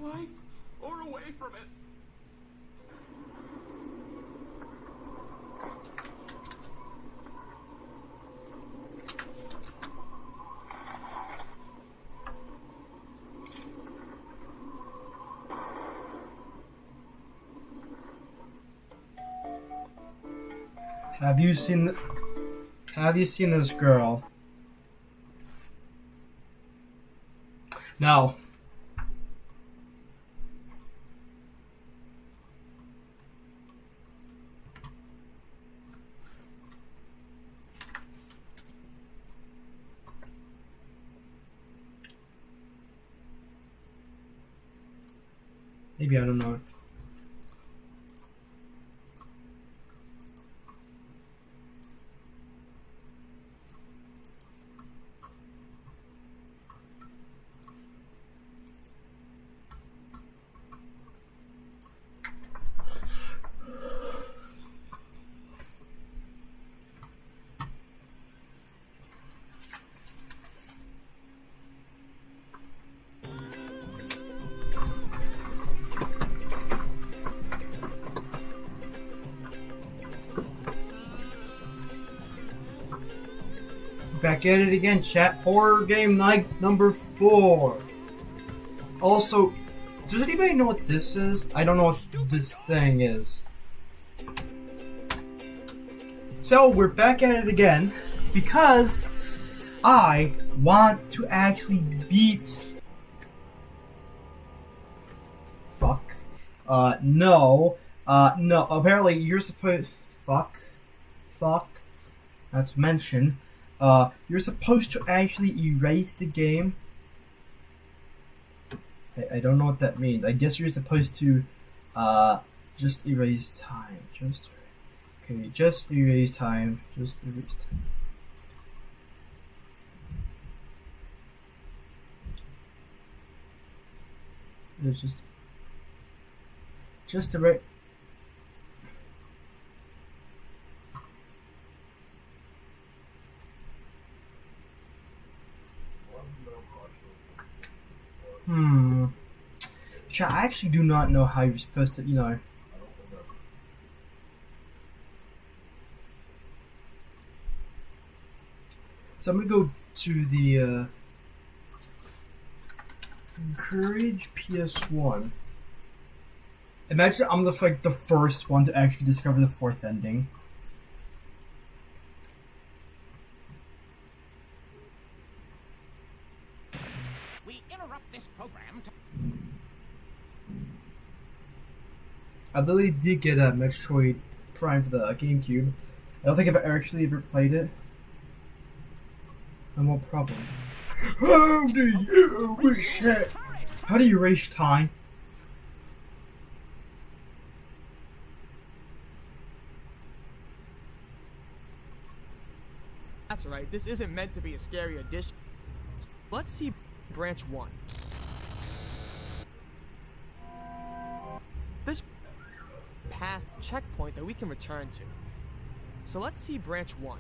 life or away from it. Have you seen this girl? No. Maybe, I don't know. Back at it again, chat. Horror game night number 4. Also, does anybody know what this is? I don't know what this thing is. So, we're back at it again because I want to actually beat... Fuck. No. No. Apparently, you're supposed... Fuck. That's mentioned. You're supposed to actually erase the game. I don't know what that means. I guess you're supposed to, just erase time. Just erase time. There's just erase. I actually do not know how you're supposed to, So I'm gonna go to the encourage PS1. Imagine I'm the first one to actually discover the 4th ending. We interrupt this program to... I literally did get a Metroid Prime for the GameCube. I don't think I've actually ever played it. No problem. How do you wish it? How do you erase time? That's right, this isn't meant to be a scary addition. Let's see branch 1. This path checkpoint that we can return to. So let's see branch 1.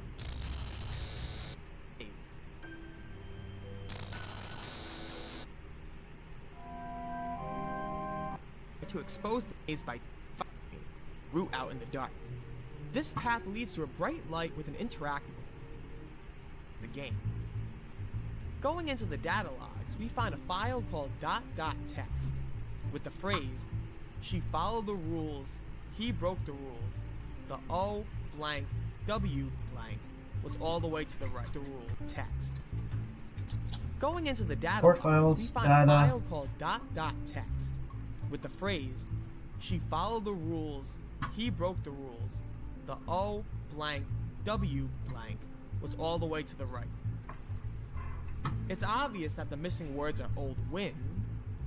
To expose the maze by root out in the dark. This path leads to a bright light with an interactive the game. Going into the data logs, we find a file called .text with the phrase, "She followed the rules, he broke the rules. The O blank W blank was all the way to the right, the rule text." Going into the data logs, we find a file called .text with the phrase, "She followed the rules, he broke the rules. The O blank W blank was all the way to the right." It's obvious that the missing words are old win,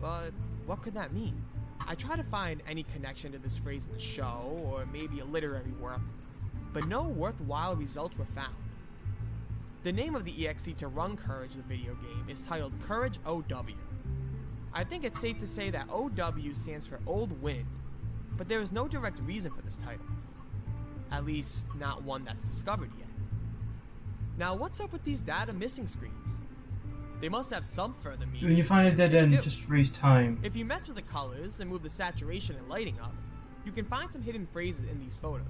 but what could that mean? I tried to find any connection to this phrase in the show, or maybe a literary work, but no worthwhile results were found. The name of the EXE to run Courage, the video game, is titled Courage OW. I think it's safe to say that OW stands for Old Wind, but there is no direct reason for this title. At least, not one that's discovered yet. Now, what's up with these data missing screens? They must have some further meaning. When you find a dead end, They do. just waste time. If you mess with the colors and move the saturation and lighting up, you can find some hidden phrases in these photos.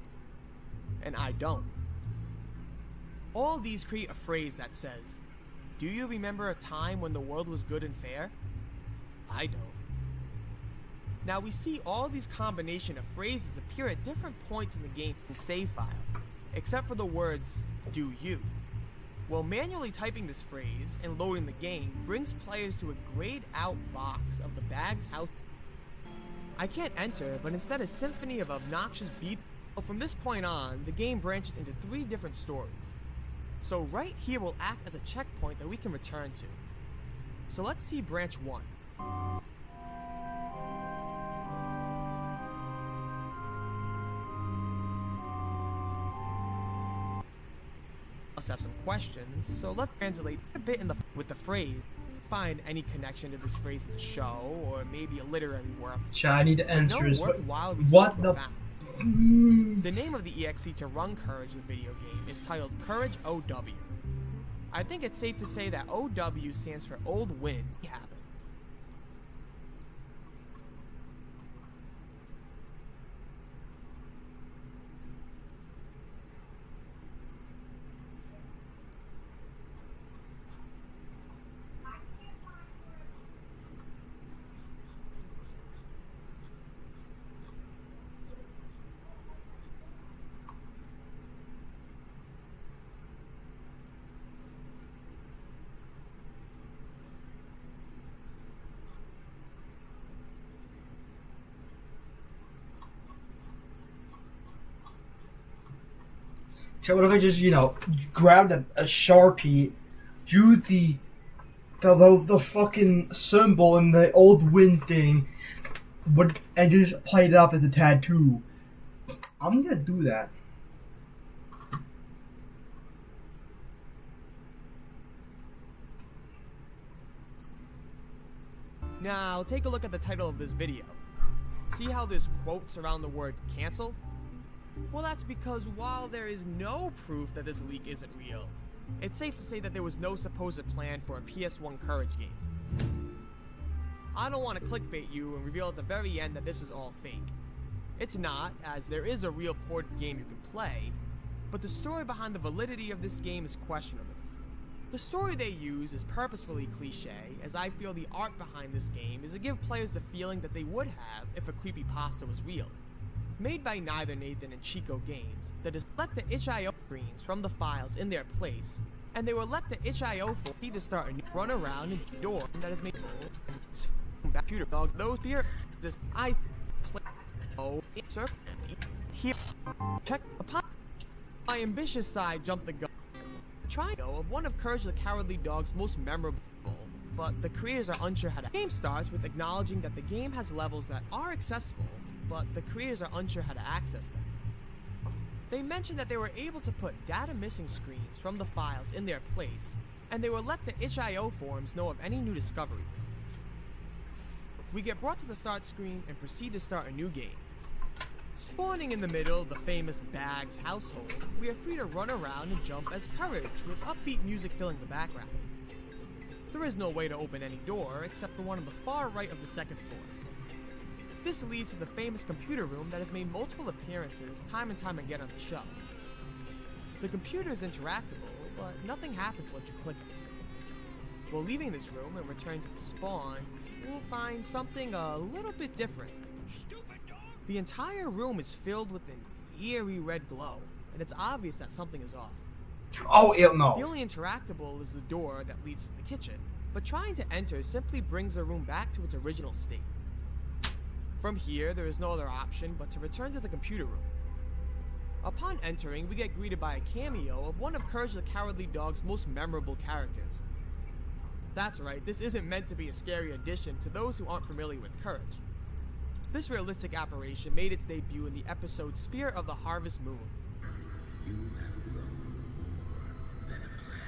And I don't. All these create a phrase that says, "Do you remember a time when the world was good and fair?" I don't. Now we see all these combination of phrases appear at different points in the game save file, except for the words, "do you." Well, manually typing this phrase and loading the game brings players to a grayed out box of the bag's house. I can't enter, but instead a symphony of obnoxious beep. Well, from this point on, the game branches into 3 different stories. So right here will act as a checkpoint that we can return to. So let's see branch 1. Must have some questions, so let's translate a bit with the phrase. Find any connection to this phrase in the show, or maybe a literary work. Chat, I need to No answer this. worthwhile research What were the? found. The name of the EXE to run Courage, the video game, is titled Courage OW. I think it's safe to say that OW stands for Old Win. Happen. Chat, what if I just, grabbed a Sharpie, drew the fucking symbol in the old wind thing, and just played it up as a tattoo? I'm gonna do that. Now, take a look at the title of this video. See how there's quotes around the word cancelled? Well, that's because while there is no proof that this leak isn't real, it's safe to say that there was no supposed plan for a PS1 Courage game. I don't want to clickbait you and reveal at the very end that this is all fake. It's not, as there is a real ported game you can play, but the story behind the validity of this game is questionable. The story they use is purposefully cliche, as I feel the art behind this game is to give players the feeling that they would have if a creepypasta was real. Made by neither Nathan and Chico Games, that has let the itch.io screens from the files in their place, and they will let the itch.io for to start a new run around in the door that is made computer dog those here just I play circle here check upon my ambitious side jumped the gun. Triangle of one of Courage the Cowardly Dog's most memorable, but the creators are unsure how to. The game starts with acknowledging that the game has levels that are accessible, but the creators are unsure how to access them. They mentioned that they were able to put data missing screens from the files in their place, and they will let the itch.io forums know of any new discoveries. We get brought to the start screen and proceed to start a new game. Spawning in the middle of the famous Bags household, we are free to run around and jump as Courage with upbeat music filling the background. There is no way to open any door except the one on the far right of the second floor. This leads to the famous computer room that has made multiple appearances time and time again on the show. The computer is interactable, but nothing happens once you click it. While leaving this room and returning to the spawn, we'll find something a little bit different. The entire room is filled with an eerie red glow, and it's obvious that something is off. Oh, no. The only interactable is the door that leads to the kitchen, but trying to enter simply brings the room back to its original state. From here, there is no other option but to return to the computer room. Upon entering, we get greeted by a cameo of one of Courage the Cowardly Dog's most memorable characters. That's right, this isn't meant to be a scary addition to those who aren't familiar with Courage. This realistic apparition made its debut in the episode Spirit of the Harvest Moon. You have grown more than a clan.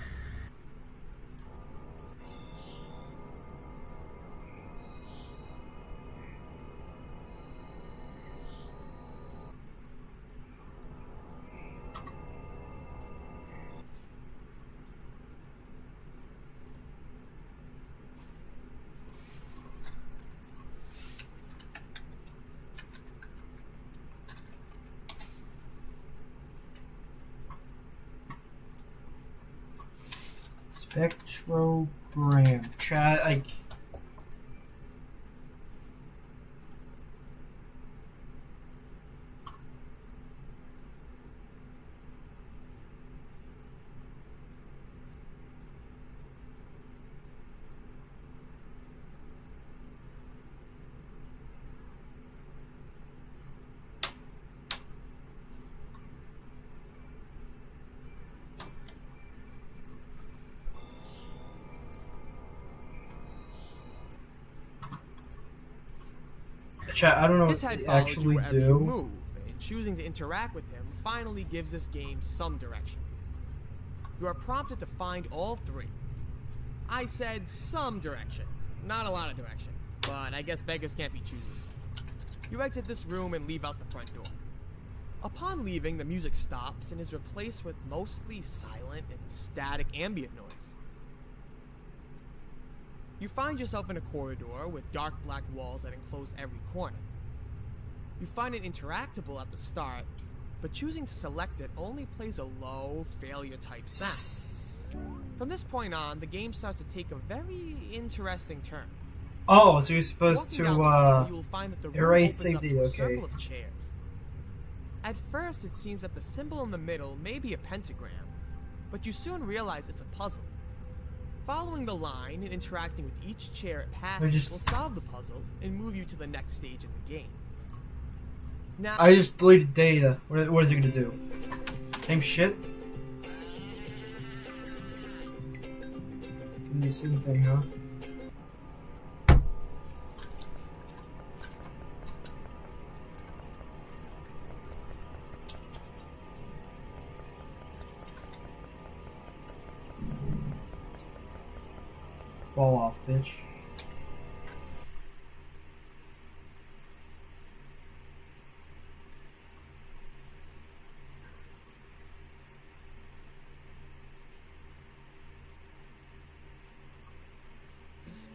Spectrogram. Chat, like. Chat, I don't know His what head they follows you actually wherever you do. move, and choosing to interact with him finally gives this game some direction. You are prompted to find all three. I said some direction, not a lot of direction, but I guess beggars can't be choosers. You exit this room and leave out the front door. Upon leaving, the music stops and is replaced with mostly silent and static ambient noise. You find yourself in a corridor with dark black walls that enclose every corner. You find it interactable at the start, but choosing to select it only plays a low, failure-type sound. From this point on, the game starts to take a very interesting turn. Oh, so you're supposed Walking down the hall, to, you will find that the room erase opens up safety, to a okay. circle of chairs. At first, it seems that the symbol in the middle may be a pentagram, but you soon realize it's a puzzle. Following the line and interacting with each chair it passes will solve the puzzle and move you to the next stage in the game. Now, I just deleted data. What is it gonna do? Same shit? Give me the same thing, huh? Fall off, bitch.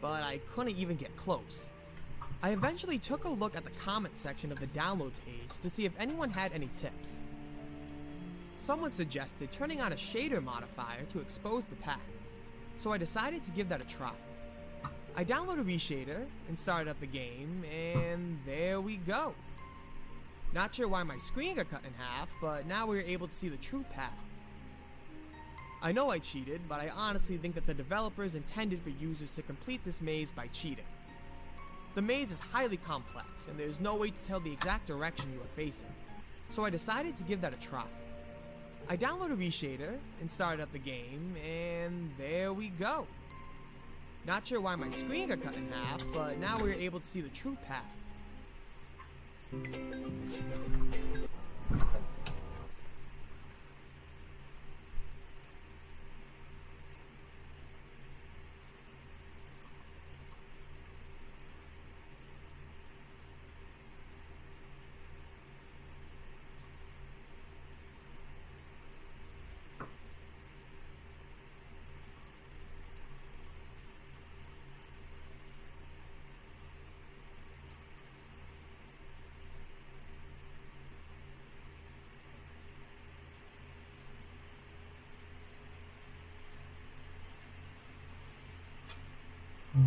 but I couldn't even get close. I eventually took a look at the comment section of the download page to see if anyone had any tips. Someone suggested turning on a shader modifier to expose the path, so I decided to give that a try. I downloaded Reshader and started up the game, and there we go. Not sure why my screen got cut in half, but now we're able to see the true path. I know I cheated, but I honestly think that the developers intended for users to complete this maze by cheating. The maze is highly complex, and there's no way to tell the exact direction you are facing, so I decided to give that a try. I downloaded Reshader and started up the game, and there we go. Not sure why my screen got cut in half, but now we're able to see the true path.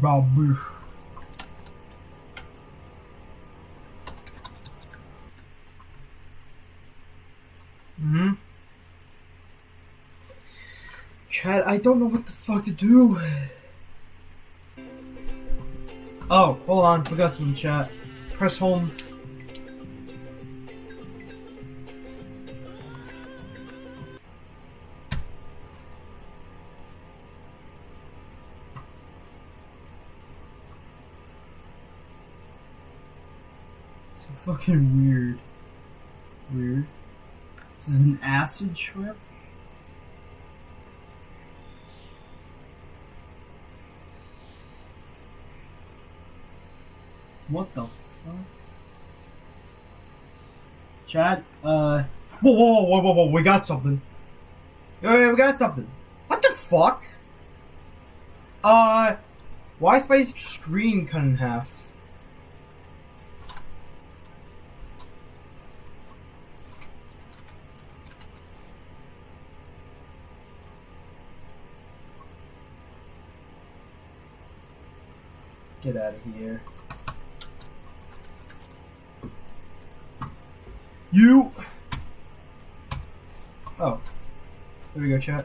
Babu. Chad, I don't know what the fuck to do. Oh, hold on. We got some chat. Press home. So fucking weird. Weird. This is an acid trip? What the fuck? Chad, whoa, we got something. Yeah, we got something. What the fuck? Why is my screen cut in half? Get out of here. You. Oh. There we go, chat.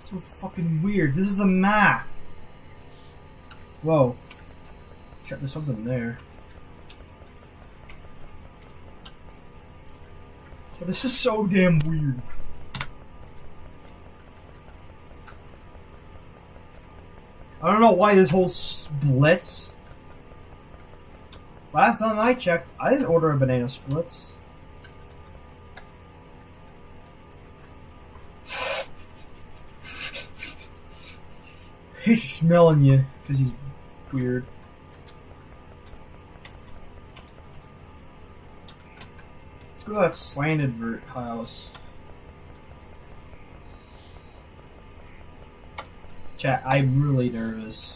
So fucking weird. This is a map. Whoa. Chat, there's something there. Chat, this is so damn weird. I don't know why this whole splits. Last time I checked, I didn't order a banana splits. He's smelling you because he's weird. Let's go to that slanted house. Chat, I'm really nervous.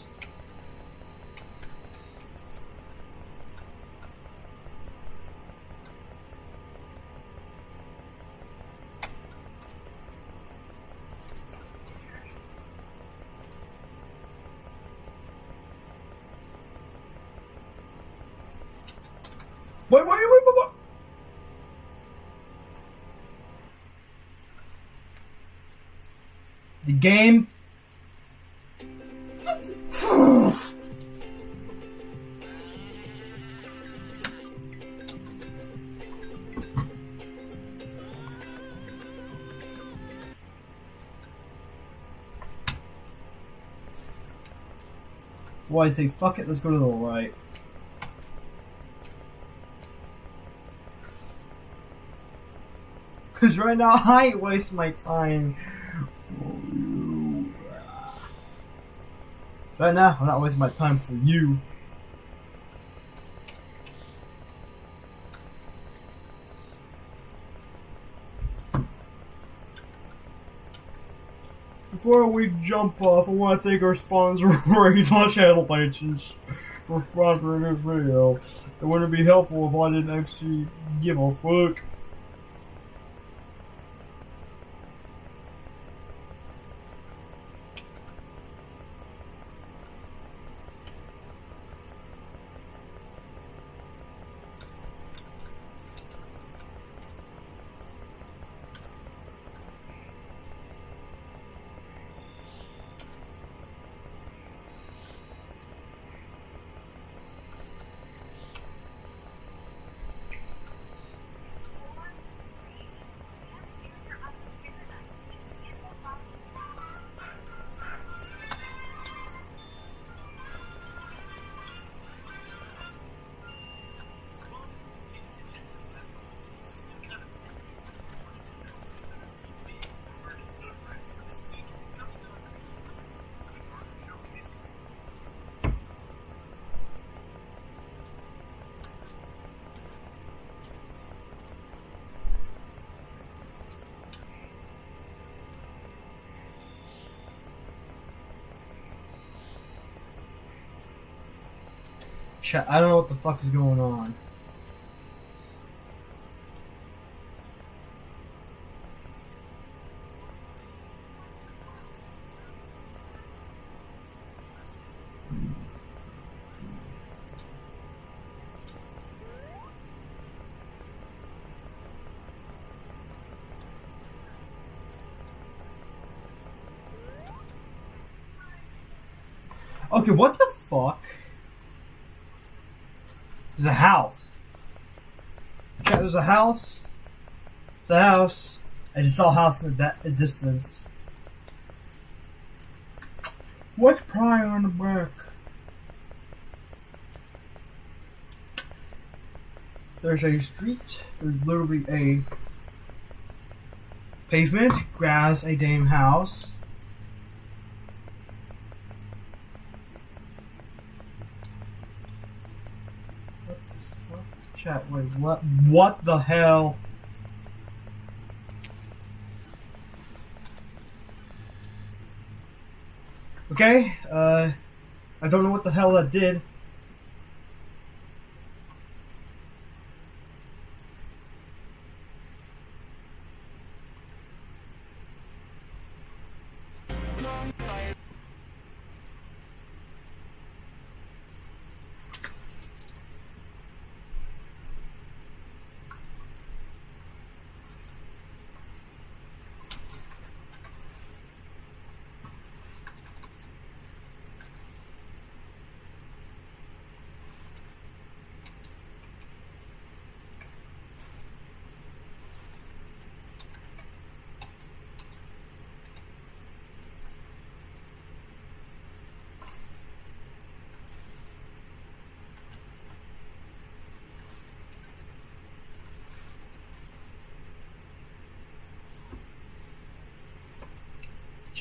Wait. The game. Why I say fuck it, let's go to the right. Cause right now I ain't waste my time. Right now I'm not wasting my time for you. Before we jump off, I want to thank our sponsor, Regional Channel Legends, for sponsoring this video. It wouldn't be helpful if I didn't actually give a fuck. Chat, I don't know what the fuck is going on. Okay, what the fuck? There's a house. Chat, there's a house. There's a house. I just saw a house in the distance. What's probably on the back? There's a street. There's literally a pavement, grass, a damn house. Chat, wait, what the hell? Okay, I don't know what the hell that did.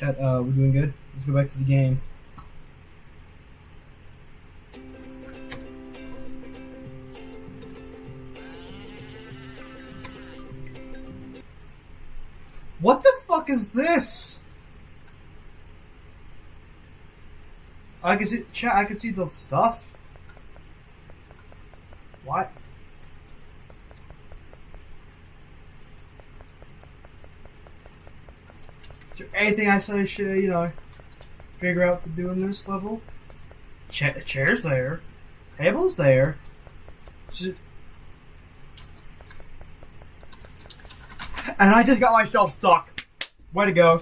Chat, we're doing good. Let's go back to the game. What the fuck is this? I can see, chat, I can see the stuff. What? Is there anything I should, figure out to do in this level? The chair's there. Table's there. And I just got myself stuck. Way to go.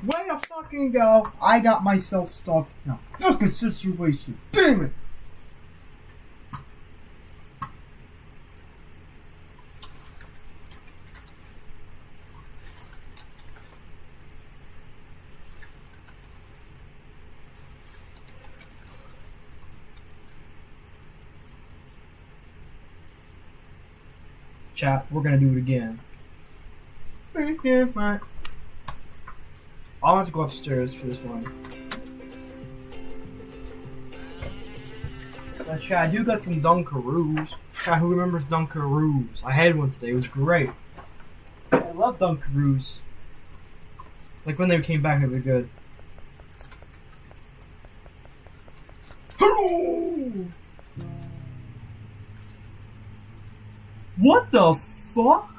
Way to fucking go. I got myself stuck. Now, fucking situation. Damn it. Chat, we're gonna do it again. I'll have to go upstairs for this one. Chat, I do got some Dunkaroos. Chat, who remembers Dunkaroos? I had one today, it was great. I love Dunkaroos. Like when they came back, they were good. What the fuck?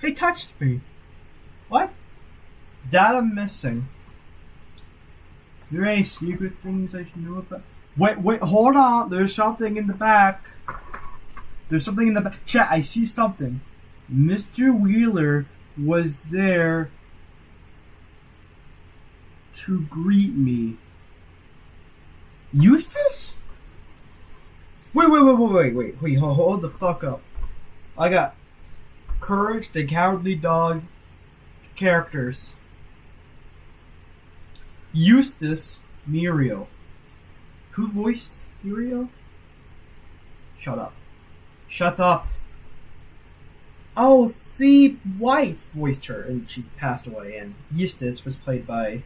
He touched me. What? Data missing. Are there any secret things I should know about? Wait, hold on. There's something in the back. There's something in the back. Chat, I see something. Mr. Wheeler was there to greet me. Eustace? Wait, hold the fuck up. I got Courage the Cowardly Dog characters. Eustace, Muriel. Who voiced Muriel? Shut up. Shut up. Oh, Thea White voiced her, and she passed away, and Eustace was played by...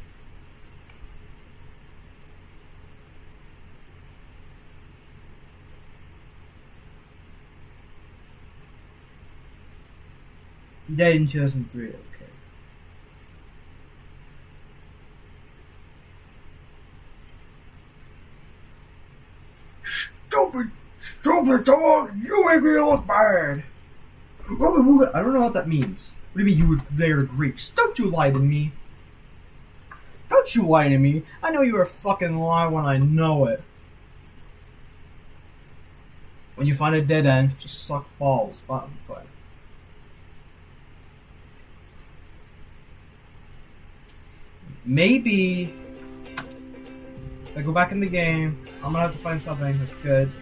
Dead in 2003, okay. Stupid dog! You make me look bad! I don't know what that means. What do you mean you were there to greet? Don't you lie to me! Don't you lie to me! I know you're a fucking lie when I know it. When you find a dead end, just suck balls. Fine. Maybe if I go back in the game, I'm gonna have to find something that's good.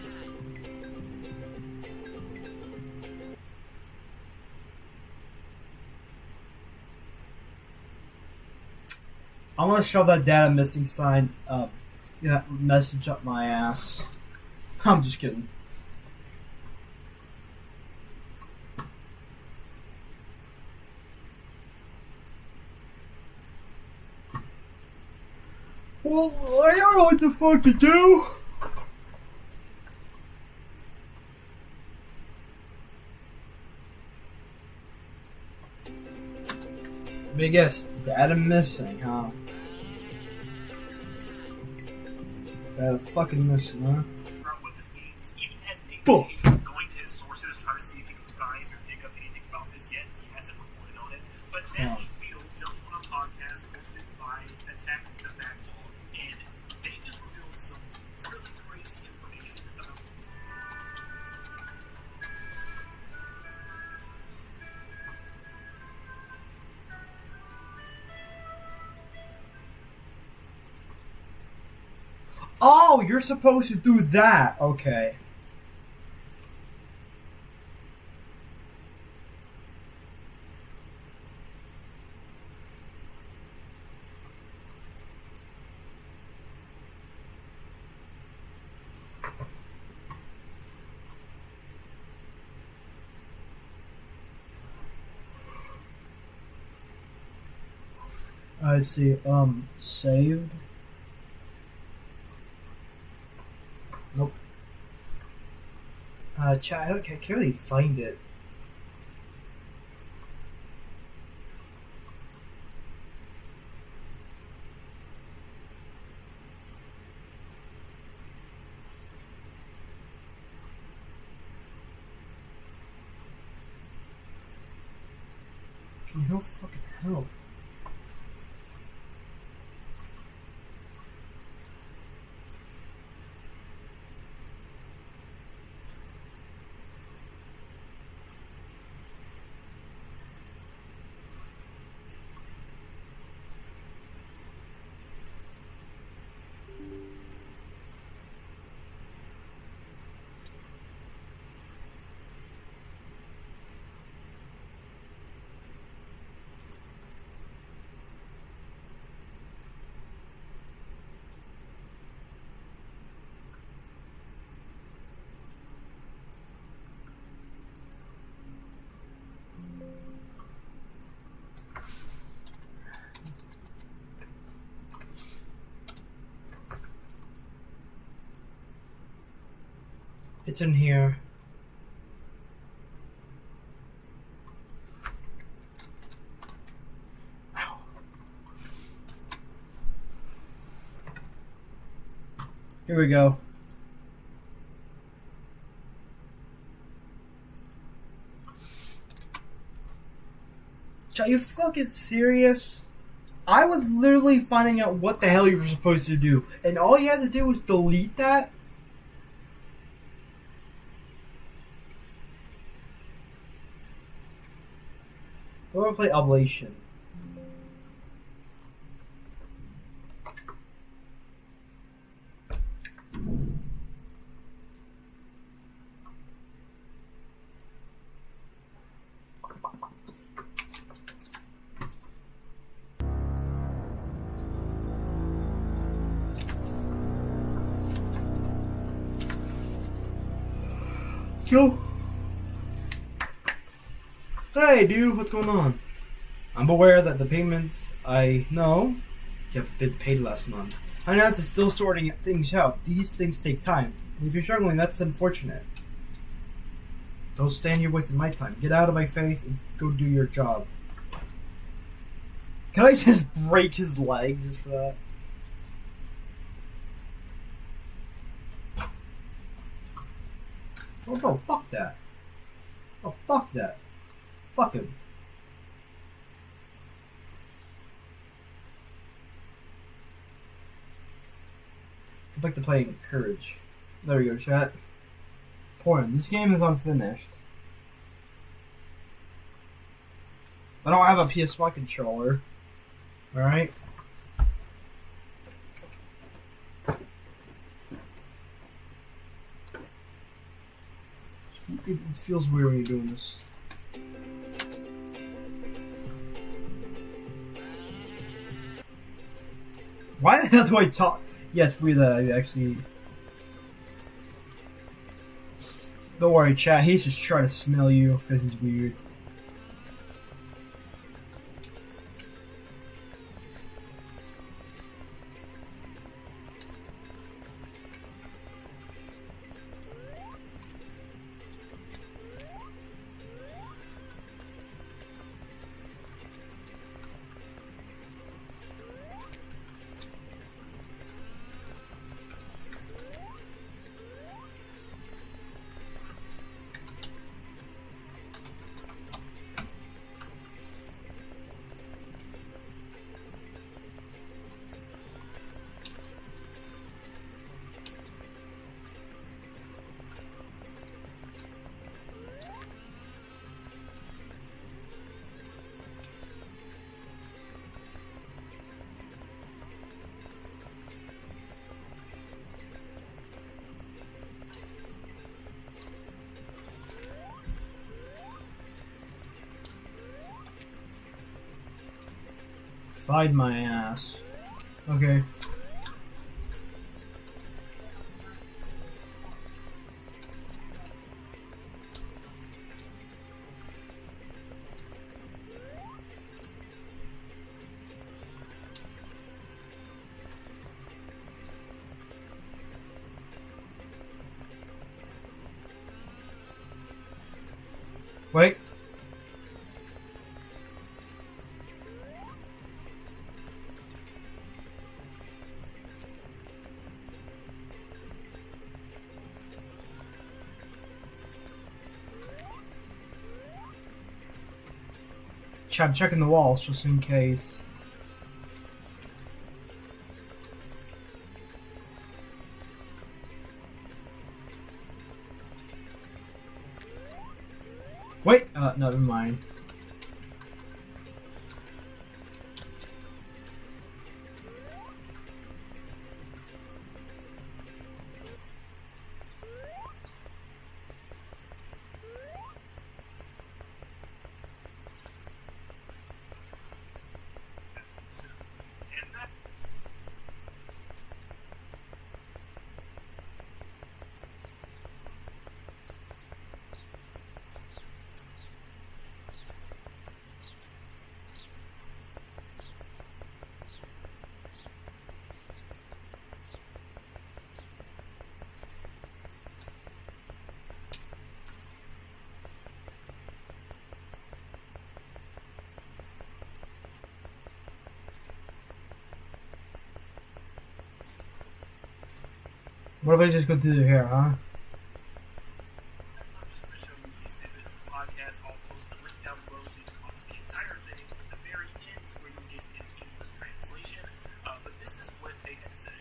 I'm gonna shove that data missing sign up. That message up my ass. I'm just kidding. Well, I don't know what the fuck to do. Let me guess, data missing, huh? Data fucking missing, huh? What this means. Even had Nate Fuck. going to his sources trying to see if he can find or dig up anything about this yet. He hasn't reported on it. But then Beetle jumps on a podcast hosted by Attack the Backlog, and they just revealed some really crazy information about Oh, you're supposed to do that. Okay. Let's see. Saved. Nope. Chat. I can't really find it. Can you fucking help? It's in here. Ow. Here we go. Are you fucking serious? I was literally finding out what the hell you were supposed to do, and all you had to do was delete that? We're gonna play Oblation. Yo. Hey, dude, what's going on? I'm aware that the payments I know have been paid last month. I know it's still sorting things out. These things take time. If you're struggling, that's unfortunate. Don't stand here wasting my time. Get out of my face and go do your job. Can I just break his legs just for that? Oh no, fuck that. Oh, fuck that. Fuck him. Go back to playing Courage. There we go, chat. Porn. This game is unfinished. I don't have a PS1 controller. Alright? It feels weird when you're doing this. Why the hell do I talk? Yeah, it's weird that I actually... Don't worry, chat. He's just trying to smell you because he's weird. Find my ass. Okay. Wait. I'm checking the walls just in case. Wait, no, never mind. And that What if I just go through here, huh? I'm just going to show you a snippet of the podcast. I'll post the link down below so you can watch the entire thing. At the very end is where you'll get an English translation. But this is what they had to say.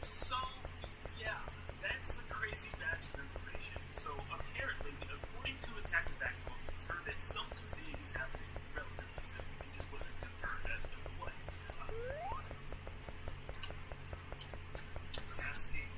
So, yeah, that's a crazy batch of information. So, apparently, according to Attack the Backbone, it's heard that something big is happening relatively soon. It just wasn't confirmed as to what. Asking.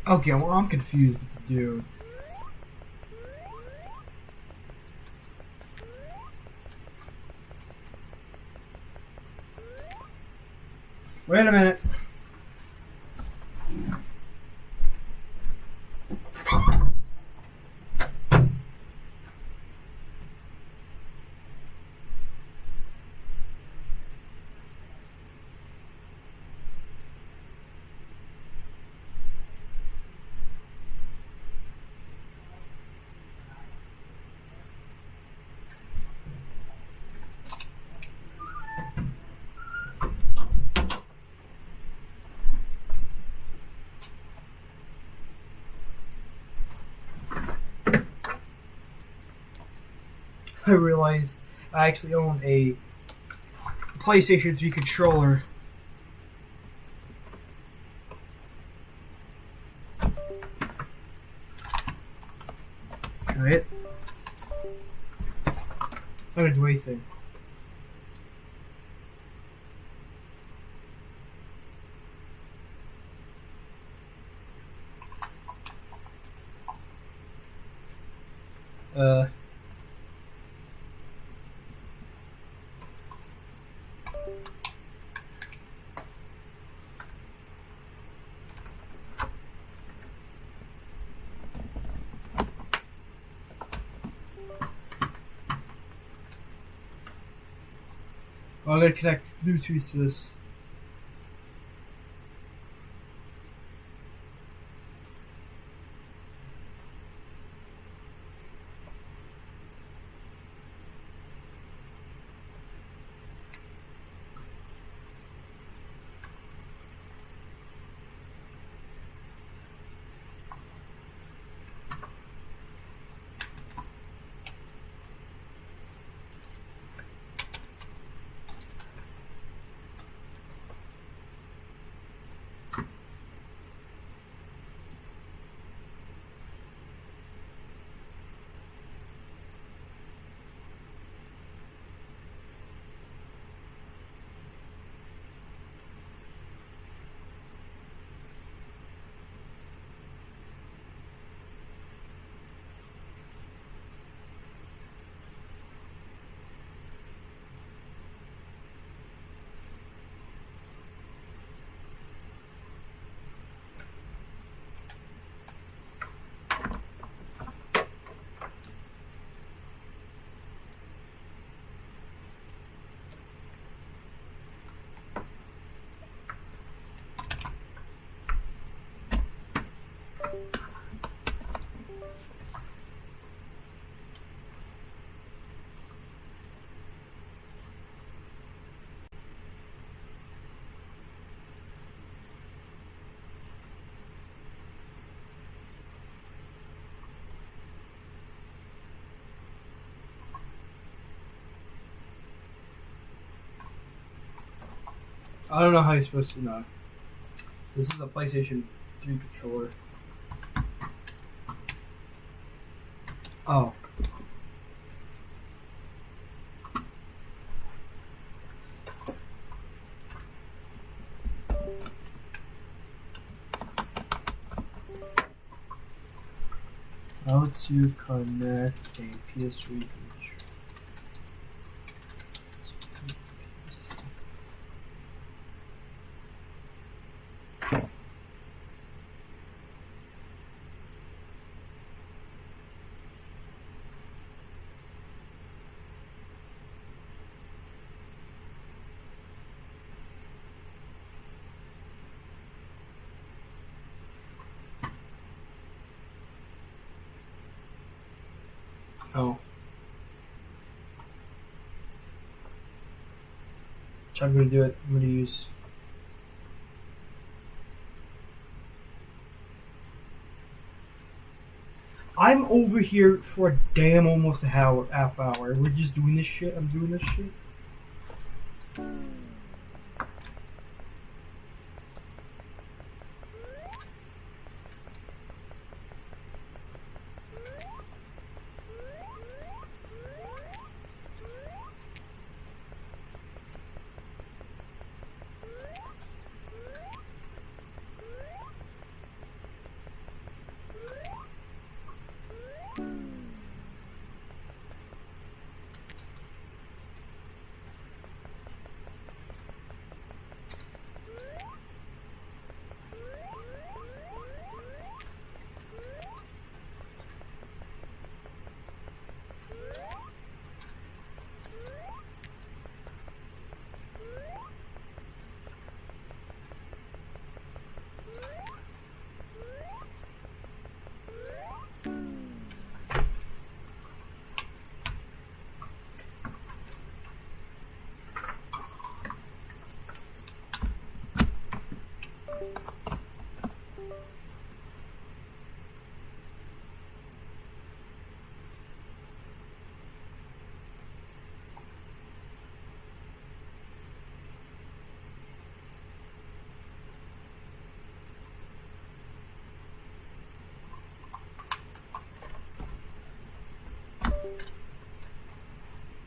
Okay, well, I'm confused what to do. Wait a minute. I realized I actually own a PlayStation 3 controller. Try it. Not gonna do anything. Uh. I'm gonna connect Bluetooth to this. I don't know how you're supposed to know. This is a PlayStation 3 controller. Oh. How to connect a PS3 controller. Oh. So I'm gonna do it. I'm gonna use. I'm over here for a damn almost a half hour. We're just doing this shit. I'm doing this shit.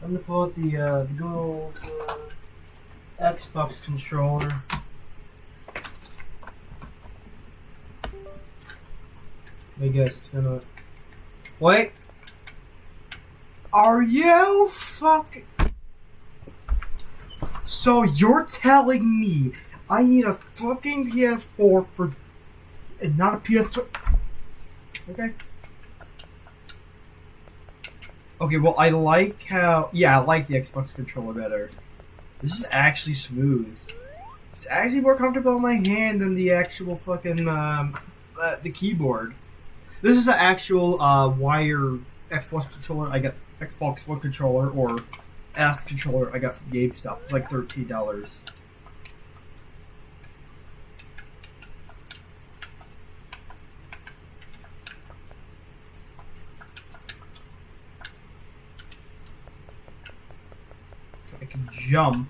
I'm gonna pull out the good old Xbox controller. I guess it's gonna. Wait! Are you fucking. So you're telling me I need a fucking PS4 for. And not a PS3? Okay. Okay, well, I like how. Yeah, I like the Xbox controller better. This is actually smooth. It's actually more comfortable in my hand than the actual fucking. The keyboard. This is an actual wire Xbox controller. I got Xbox One controller or S controller I got from GameStop. It's like $13. So I can jump.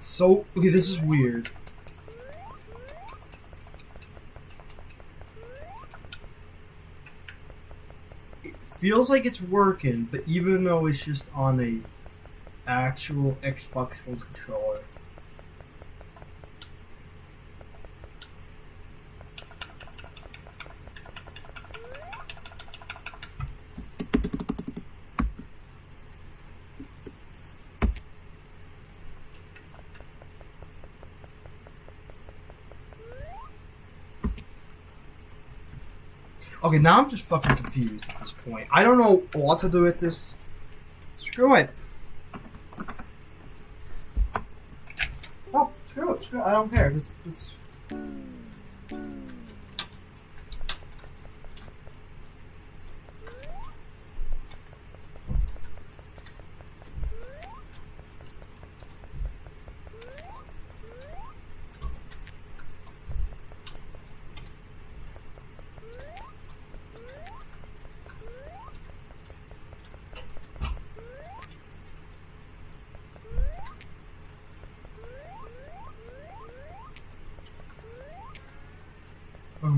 So, okay, this is weird. It feels like it's working, but even though it's just on a actual Xbox One controller. Okay, now I'm just fucking confused at this point. I don't know what to do with this. Screw it. Oh, screw it. Screw it. I don't care. This.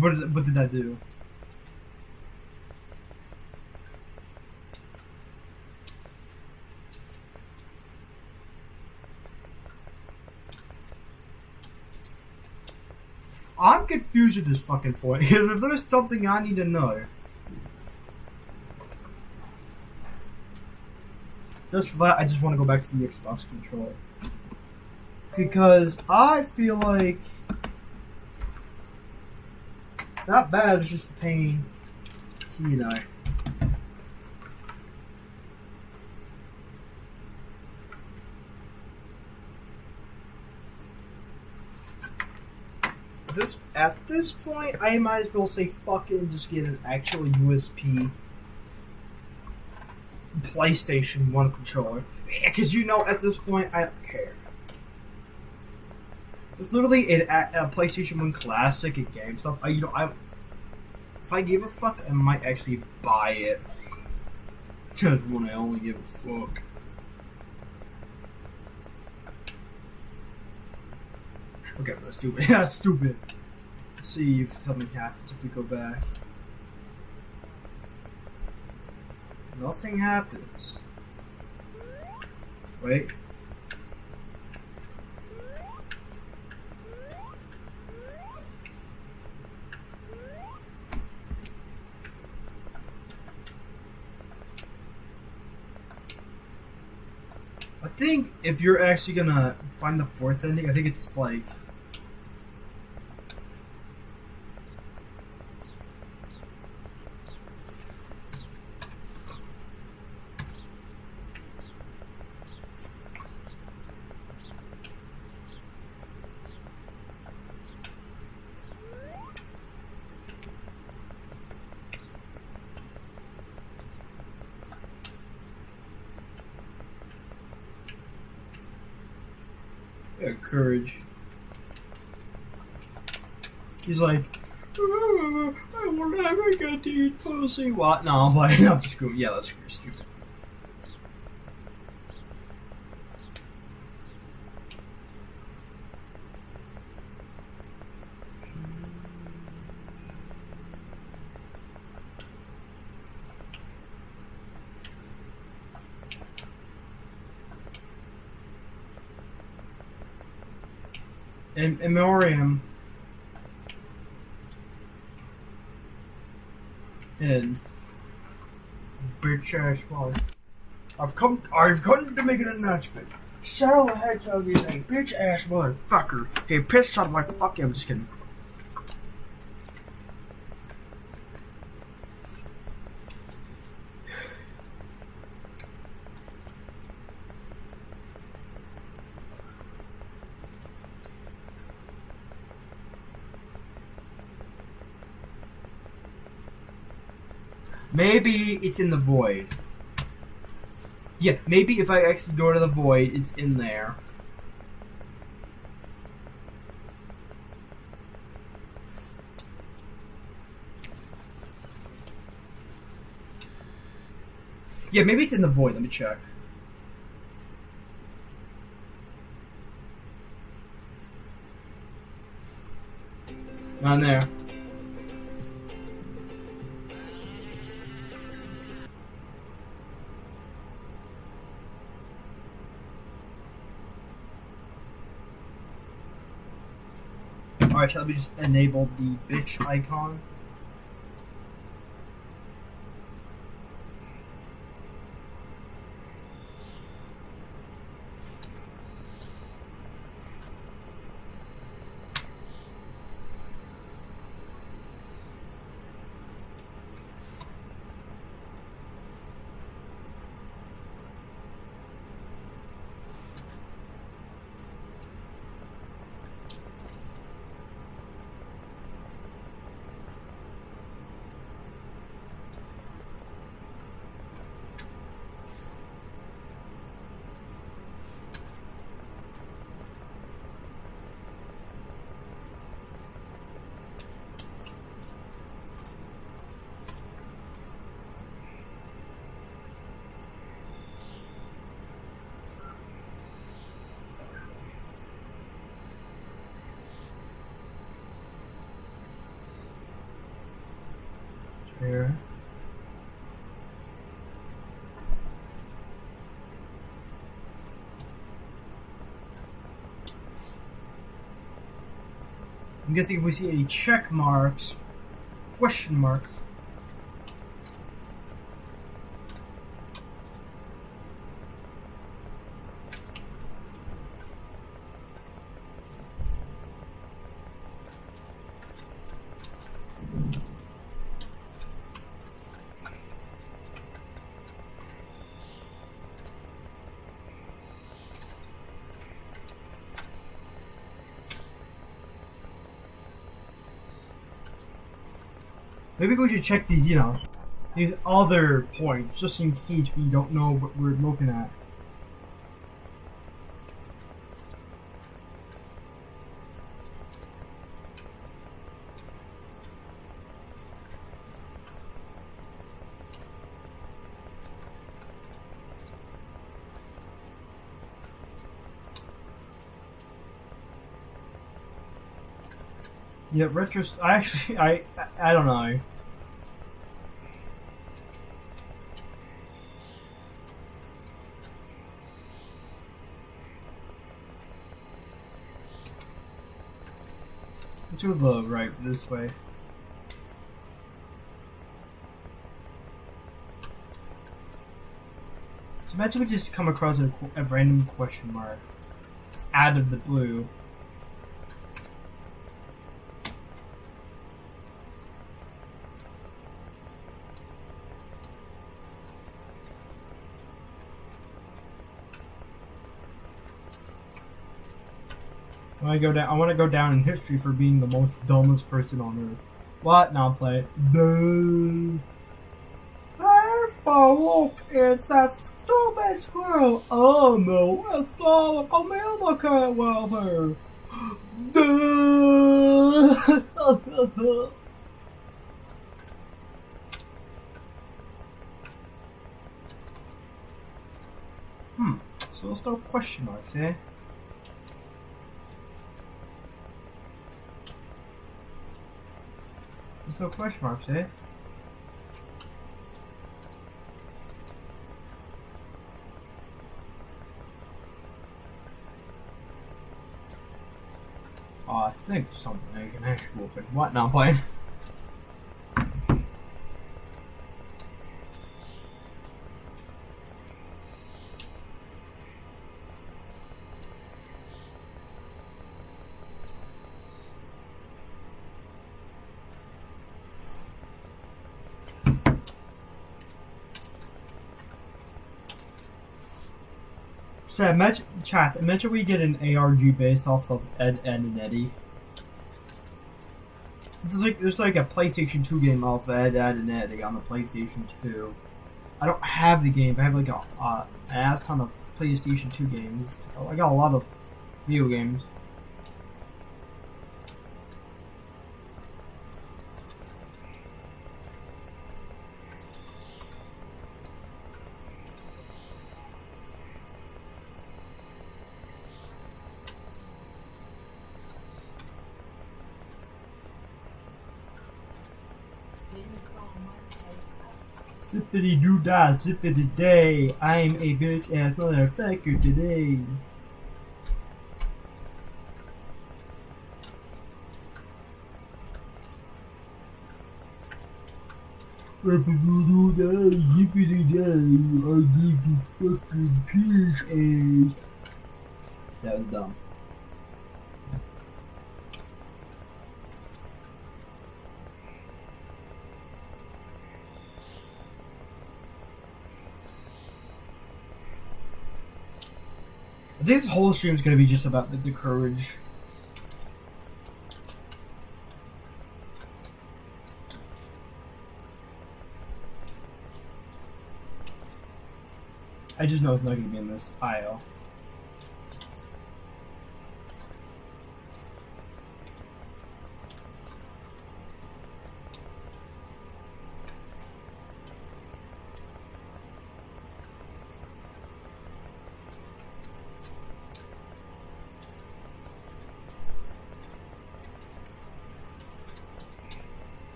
What did that do? I'm confused at this fucking point. Because if there's something I need to know. Just for that, I just want to go back to the Xbox controller. Because I feel like. Not bad, it's just a pain. You know. At this point, I might as well say fucking just get an actual USB PlayStation 1 controller. Because you know, at this point, I don't care. It's literally a PlayStation 1 Classic at GameStop. If I give a fuck, I might actually buy it. Just when I only give a fuck. Okay, that's stupid. That's stupid. Let's see if something happens if we go back. Nothing happens. Wait. I think if you're actually gonna find the fourth ending, I think it's like. Yeah, courage. He's like, I will never get to eat pussy. What? No, I'm playing. I'm just going, yeah, that's stupid. In memoriam. In bitch ass boy. I've come to make an announcement. Cheryl the Hedgehog is a bitch ass motherfucker. He pissed on my fucking. I'm just kidding. Maybe it's in the void. Yeah, maybe if I actually go to the void, it's in there. Yeah, maybe it's in the void. Let me check. Not in there. Alright, shall we just enable the bitch icon? Here. I'm guessing if we see any check marks, question marks. Maybe we should check these, these other points, just in case we don't know what we're looking at. Yeah, I don't know. Let's go the right this way. So imagine we just come across a random question mark. It's out of the blue. I want to go down in history for being the most dumbest person on earth. What? Now play it. Duh. Oh, look, it's that stupid squirrel. Oh no, it's all a milk cat welfare. Duh. So there's no question marks, eh? There's no question marks, eh? Oh, I think something I can actually open. What? Now I'm playing. So imagine, chat, imagine we get an ARG based off of Ed, and Eddie. It's like there's like a PlayStation 2 game off of Ed, and Eddie on the PlayStation 2. I don't have the game, but I have like an ass ton of PlayStation 2 games. I got a lot of video games. Zippity doo dah, zippity day. I'm a bitch ass motherfucker today. Zippity day, I need to fucking piss ass. That was dumb. This whole stream is going to be just about the courage. I just know it's not going to be in this aisle.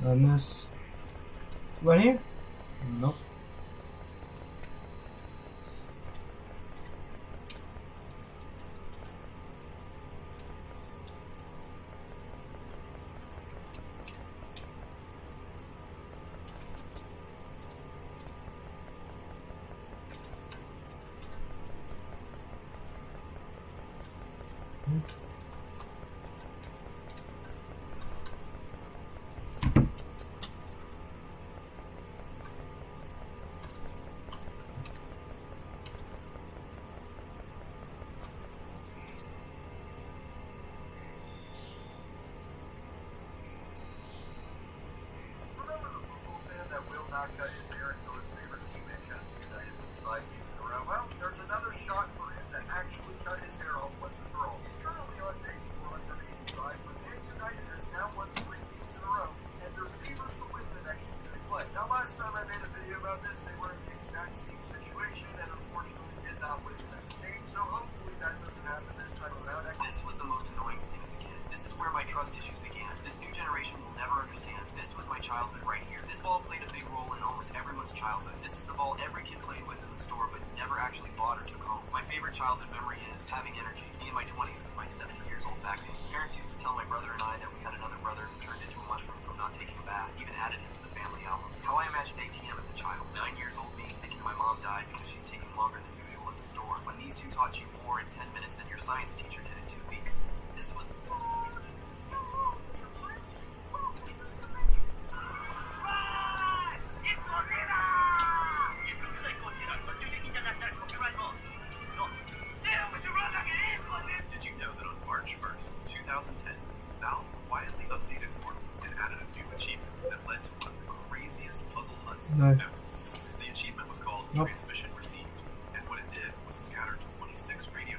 On this. Right here? Nope. not cut his hair until his favorite team, Manchester United, wins 5 games in a row. Well, there's another shot for him to actually cut his hair off once and for all. He's currently on pace for 185, but Man United has now won 3 games in a row, and they're favored to win the next game they play. Now, last time I made a video about this, they were in the exact same situation, and unfortunately did not win the next game, so hopefully that doesn't happen this time around. This was the most annoying thing as a kid. This is where my trust issues began. This new generation will never understand. This was my childhood right here. This ball played a big role in almost everyone's childhood. This is the ball every kid played with in the store, but never actually bought or took home. My favorite childhood memory is having energy. Me in my 20s with my 70 years old back then. Parents used to tell my brother and I that we had another brother who turned into a mushroom from not taking a bath, even added him to the family albums. How I imagined ATM as a child. 9 years old me, thinking my mom died because she's taking longer than usual at the store. When these two taught you more in 10 minutes than your science teacher did in 2 weeks. This was... Did you know that on March 1st, 2010, Valve quietly updated Portal and added a new achievement that led to one of the craziest puzzle hunts No. ever? The achievement was called Nope. Transmission Received, and what it did was scatter 26 radio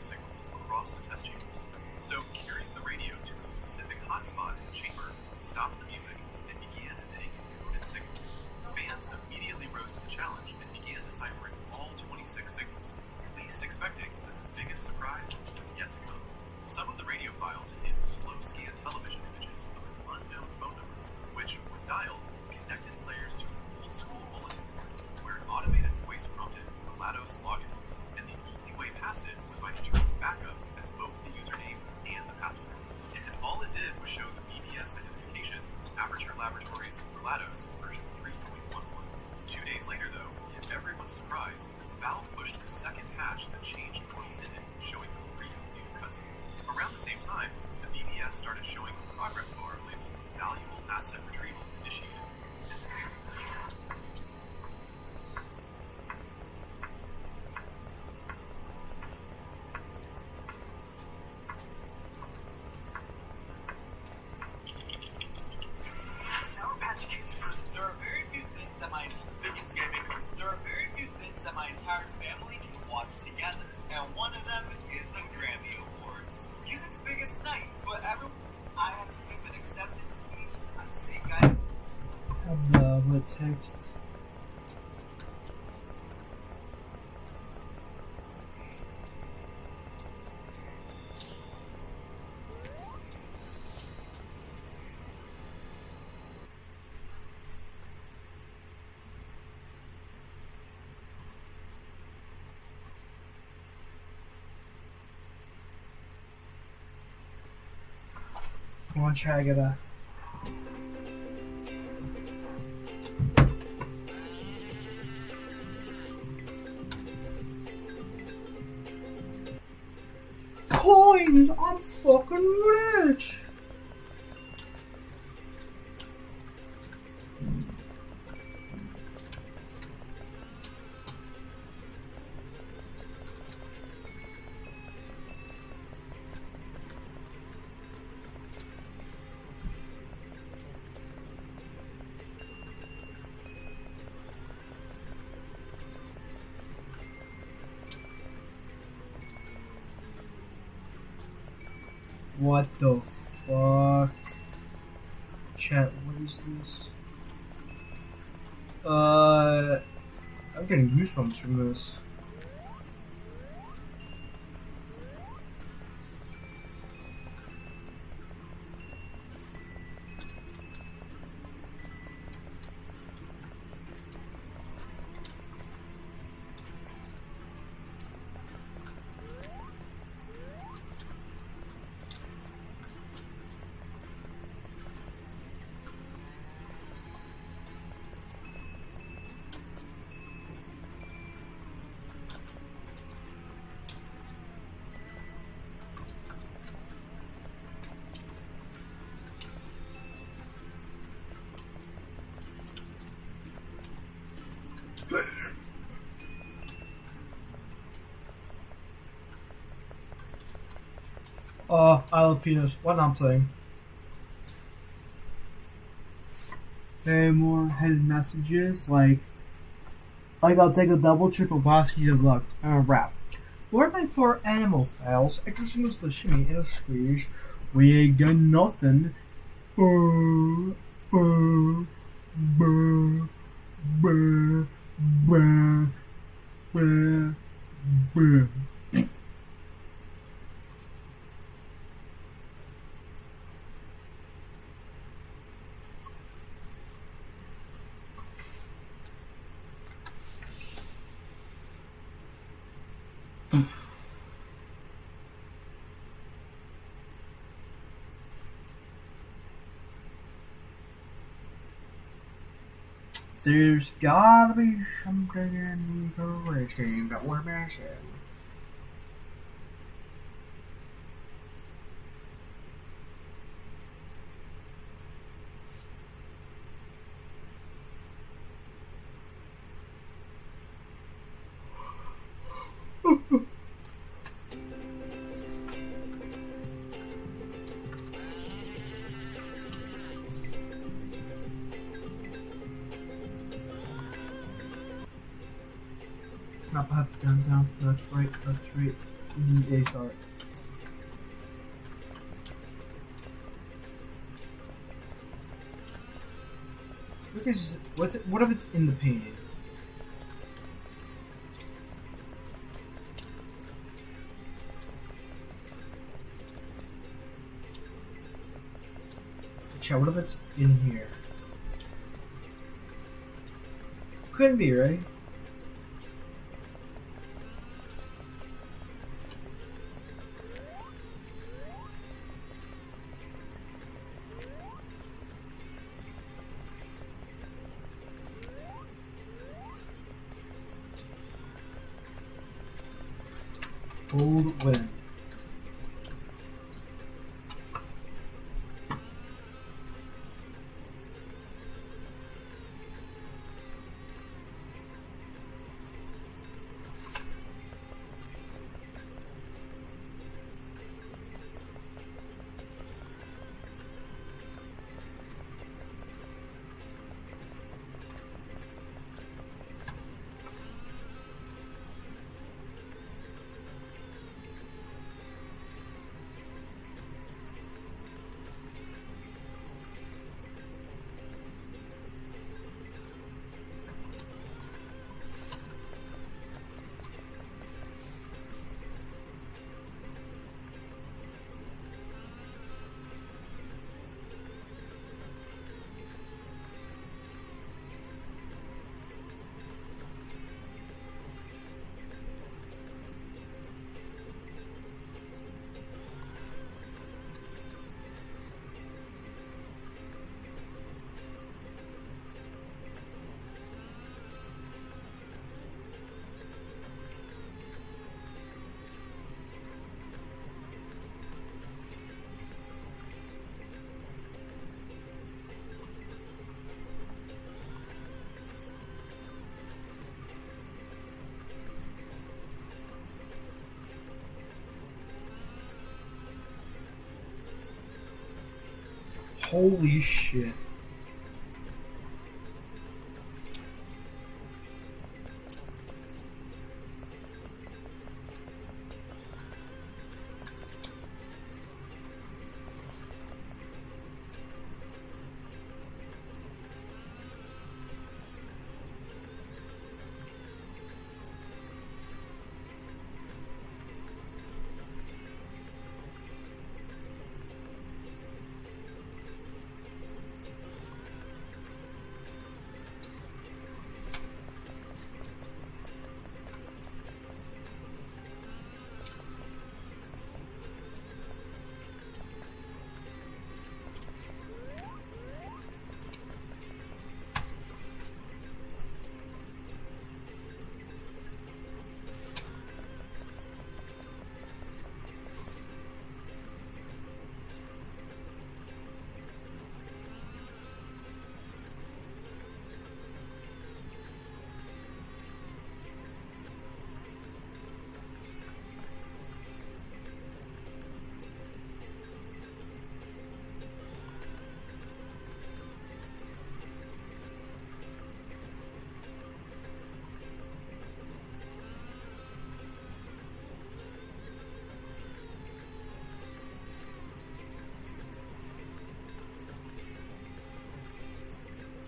entire family can watch together. And one of them is the Grammy Awards. Music's biggest night, but I had to give an acceptance speech. I think I Have the text. I want to try to get a. Coins! I'm fucking rich! What the fuck? Chat, what is this? I'm getting goosebumps from this. Oh, I love penis. What I'm saying. Any more hidden messages? Like I'll take a double, triple basket of luck and a wrap. Word my four animal styles, extra singles to shimmy and a squeeze. We ain't got nothing. Brr, brr, brr, brr, brr, brr, brr. There's gotta be something in the race game that we're missing. Up, down, left, right, A start. Look at just, what if it's in the painting? Chat, what if it's in here? Couldn't be, right? Cold wind. Holy shit.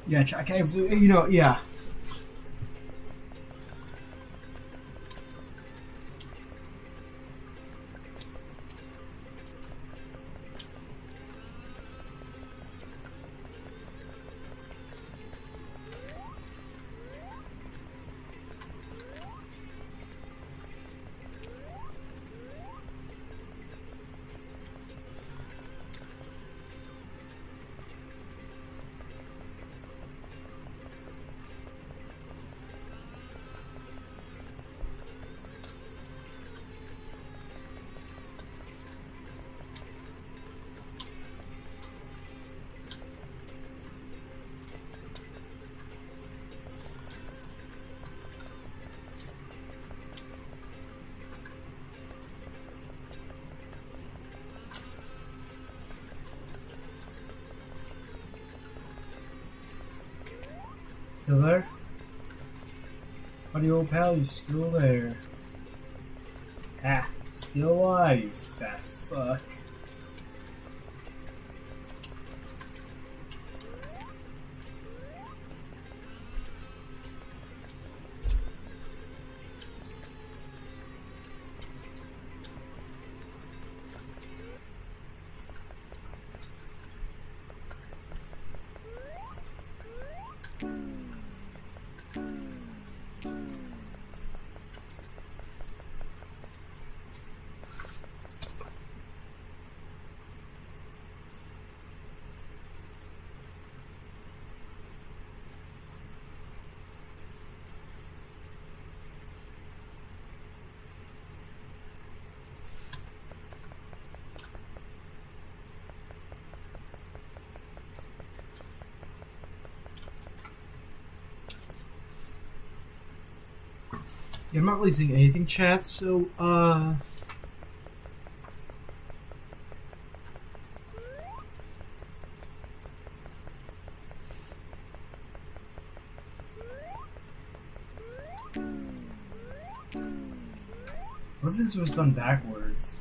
Yeah, check. Yeah. Still there? Buddy old pal, you still there? Ah, still alive, you fat fuck. Yeah, I'm not really seeing anything, chat, so, what if this was done backwards?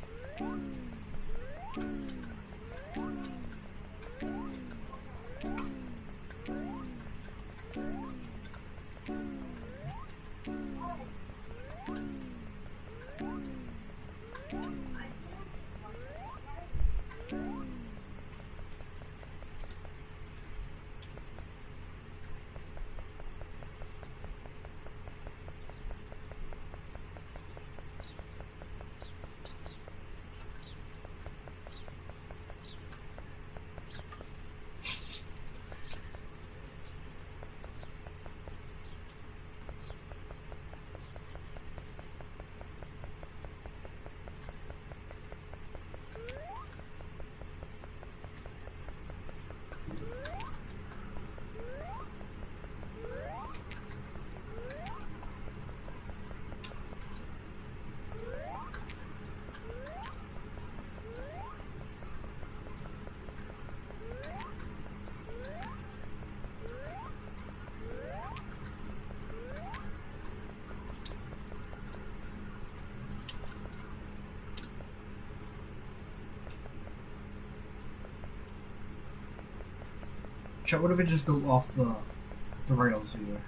Chat, what if I just go off the rails here?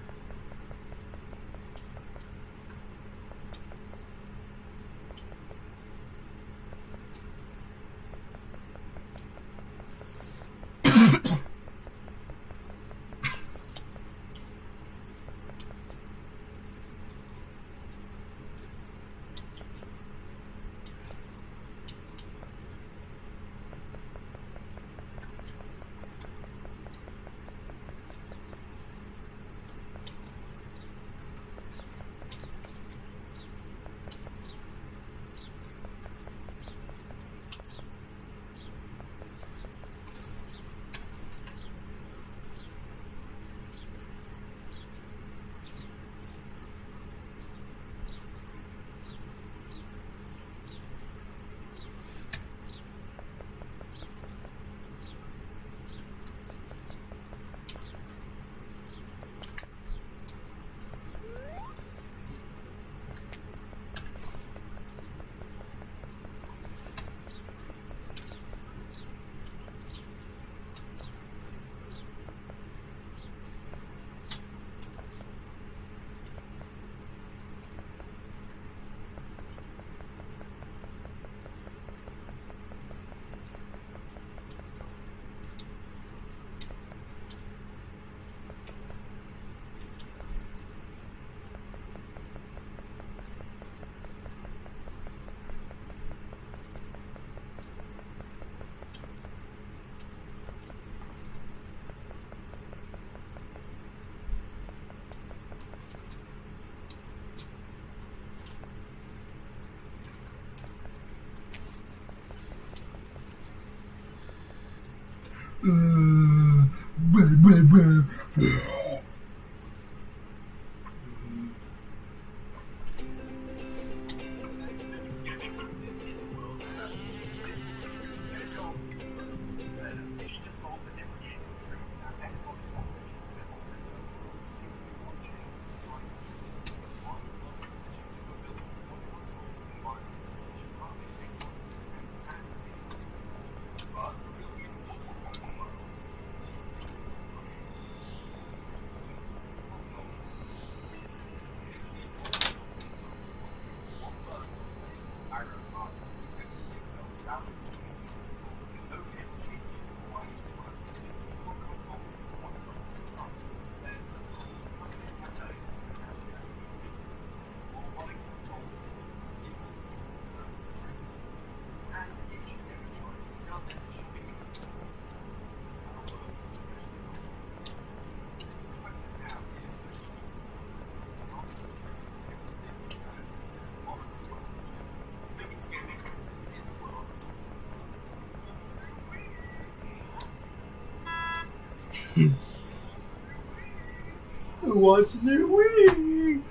What's new?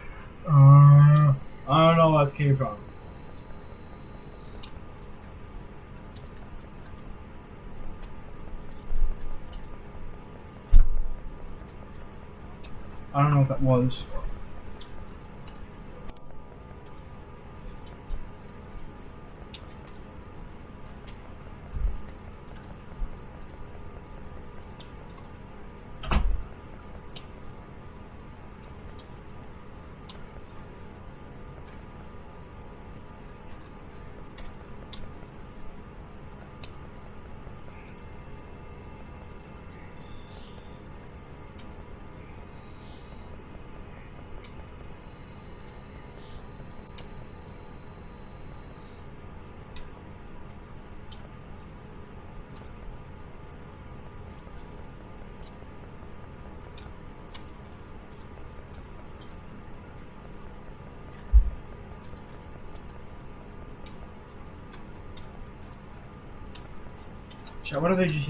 I don't know where that came from. I don't know what that was. Chat, what if they just,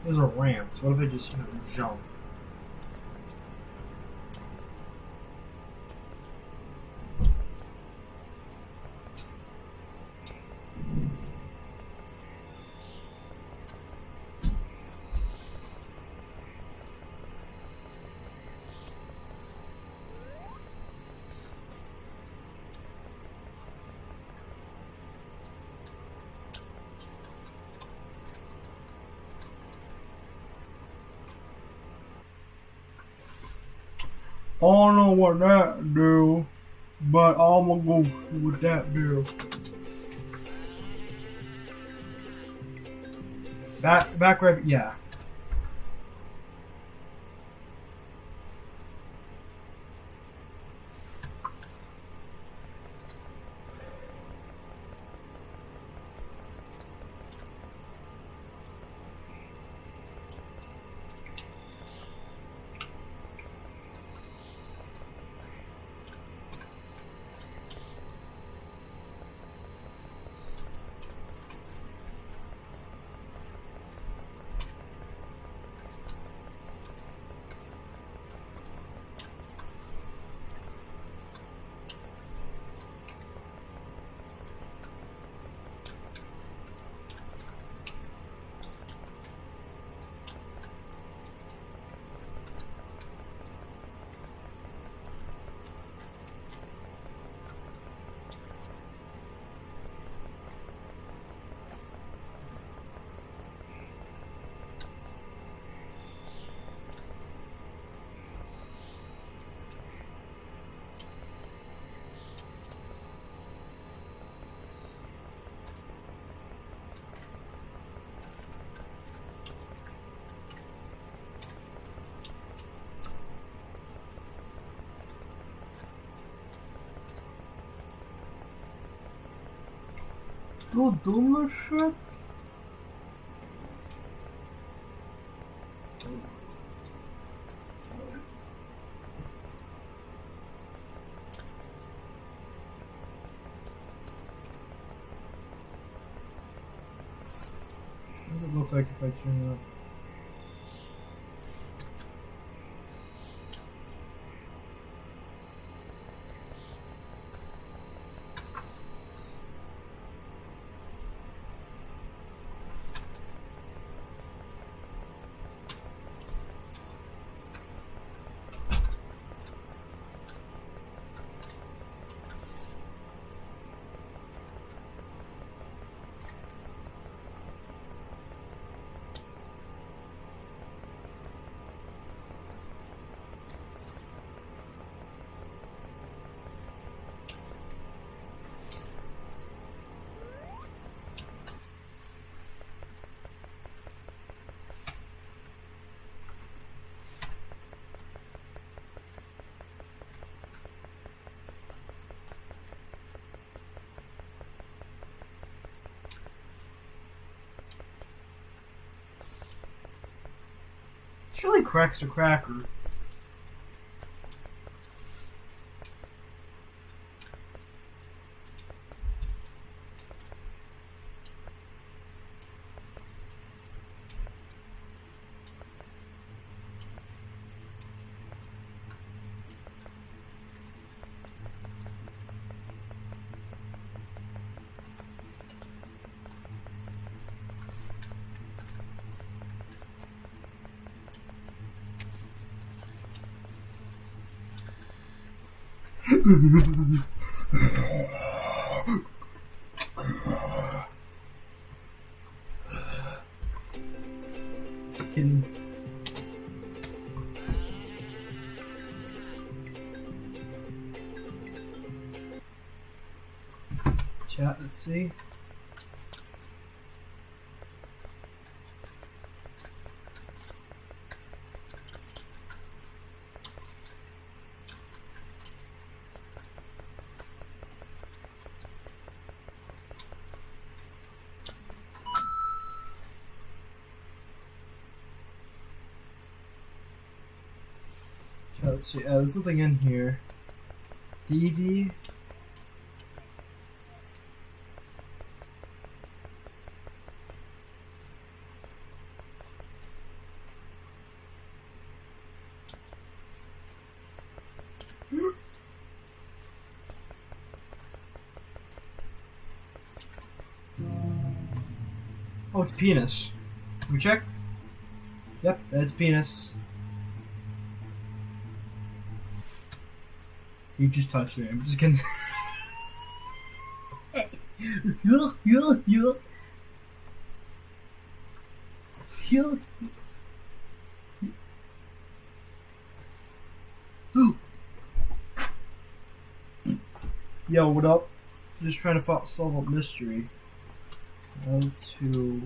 there's a ramp, so what if they just, jump? I don't know what that do, but I'm gonna go with that do. Back right, yeah. Still doing this shit? What does it look like if I turn it up? This really cracks a cracker. Just kidding. Chat, let's see. Let's see, there's nothing in here. TV. Oh, it's penis. Can we check? Yep, that's penis. You just touched it. I'm just kidding. Yo, what up? Just trying to solve a mystery. How to...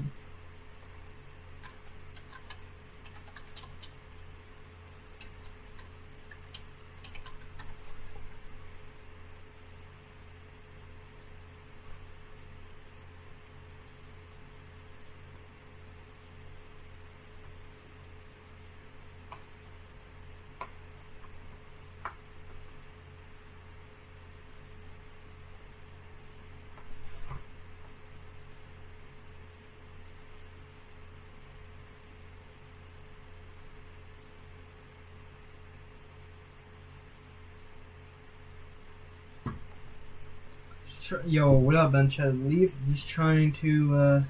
Yo, what up, Ben? Chat leave. Just trying to.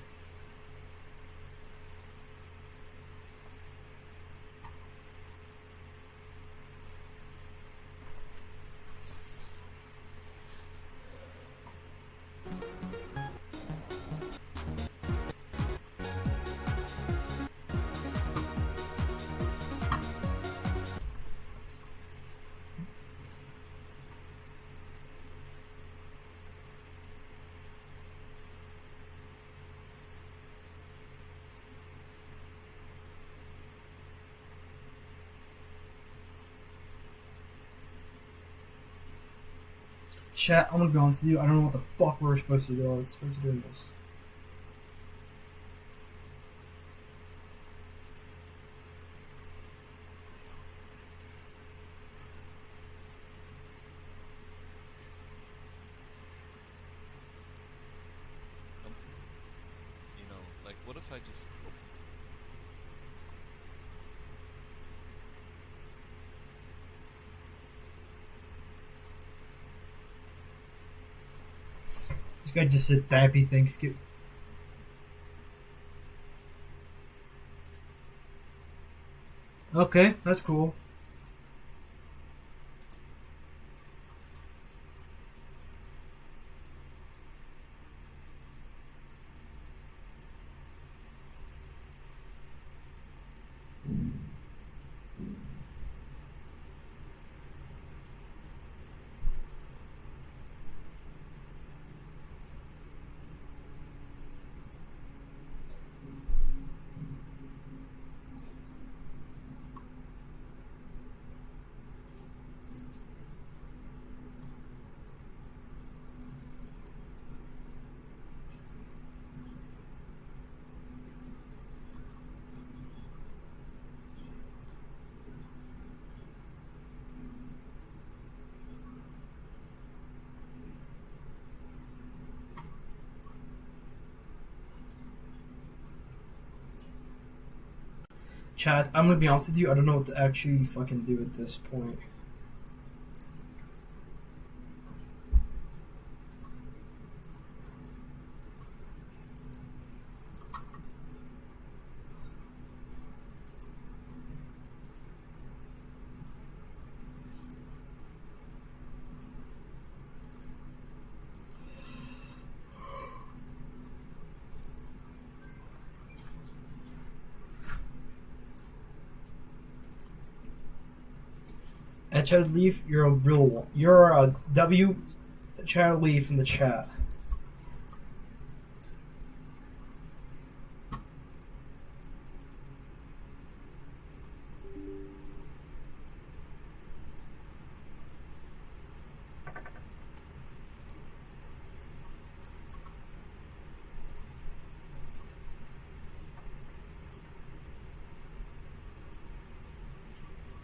Chat, I'm gonna be honest with you. I don't know what the fuck we're supposed to do. I was supposed to do this. You know, like, what if I just... This guy just said happy Thanksgiving. Okay, that's cool. Chat, I'm gonna be honest with you. I don't know what to actually fucking do at this point. Chad Leaf, you're a real one. You're a W. Chad Leaf in the chat.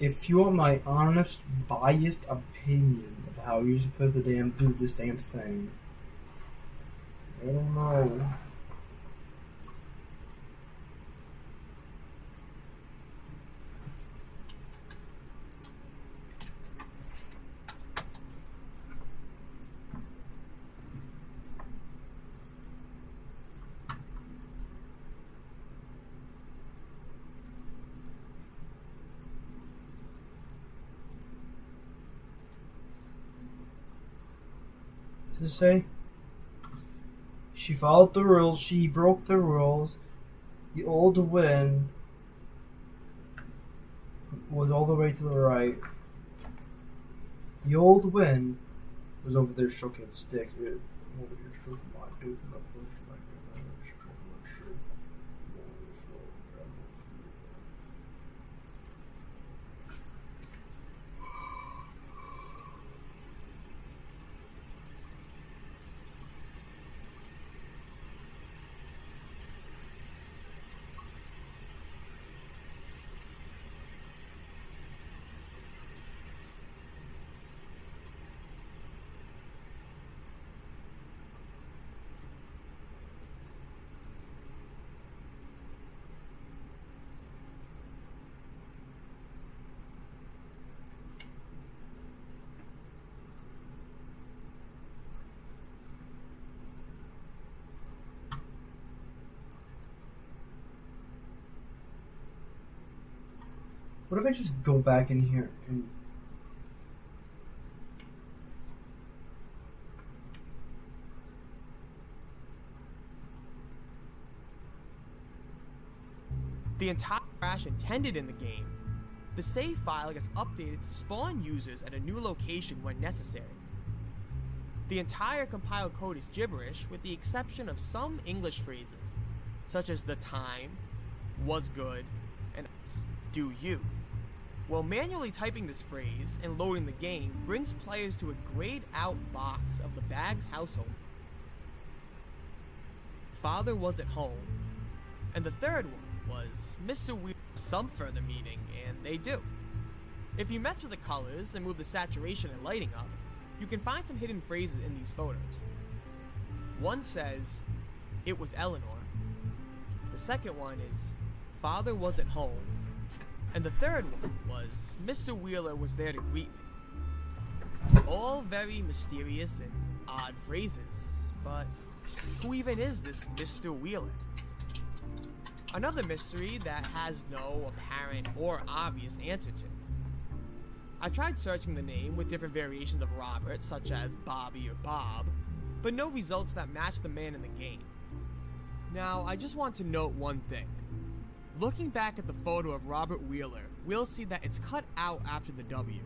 If you want my honest, biased opinion of how you're supposed to do this damn thing, I don't know. To say she followed the rules, she broke the rules. The old win was all the way to the right. The old win was over there stroking his stick. I'm over here stroking my dick. And up there, stroking my shit. What if I just go back in here and... The entire crash intended in the game. The save file gets updated to spawn users at a new location when necessary. The entire compiled code is gibberish with the exception of some English phrases, such as the time, was good, and do you. While manually typing this phrase and loading the game brings players to a grayed out box of the Baggs household. Father was at home, and the third one was Mr. Wheeler some further meaning, and they do. If you mess with the colors and move the saturation and lighting up, you can find some hidden phrases in these photos. One says, it was Eleanor. The second one is, Father was at home. And the third one was, Mr. Wheeler was there to greet me. All very mysterious and odd phrases, but who even is this Mr. Wheeler? Another mystery that has no apparent or obvious answer to. I've tried searching the name with different variations of Robert, such as Bobby or Bob, but no results that match the man in the game. Now, I just want to note one thing. Looking back at the photo of Robert Wheeler, we'll see that it's cut out after the W.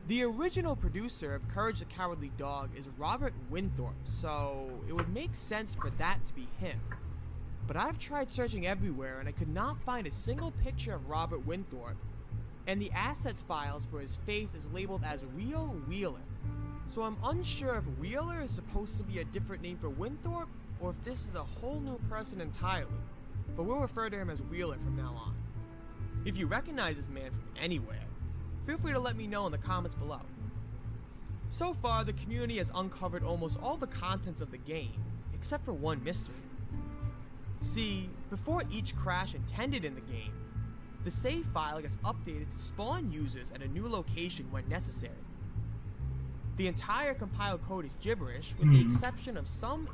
The original producer of Courage the Cowardly Dog is Robert Winthorpe, so it would make sense for that to be him. But I've tried searching everywhere and I could not find a single picture of Robert Winthorpe, and the assets files for his face is labeled as Real Wheeler. So I'm unsure if Wheeler is supposed to be a different name for Winthorpe, or if this is a whole new person entirely. But we'll refer to him as Wheeler from now on. If you recognize this man from anywhere, feel free to let me know in the comments below. So far, the community has uncovered almost all the contents of the game, except for one mystery. See, before each crash intended in the game, the save file gets updated to spawn users at a new location when necessary. The entire compiled code is gibberish with the exception of some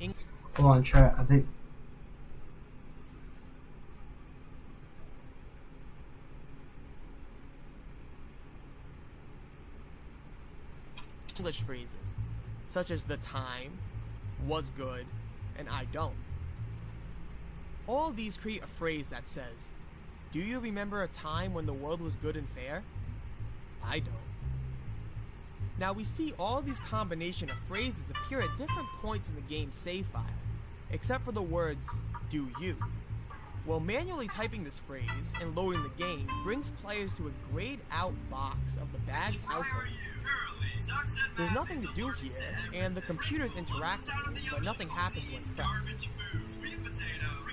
Hold on, chat. I think... English phrases, such as the time, was good, and I don't. All these create a phrase that says, do you remember a time when the world was good and fair? I don't. Now we see all these combination of phrases appear at different points in the game's save file, except for the words, do you. While manually typing this phrase and loading the game brings players to a grayed out box of the Baggs household. There's nothing to do here, and the computer's interactable, but nothing happens when pressed.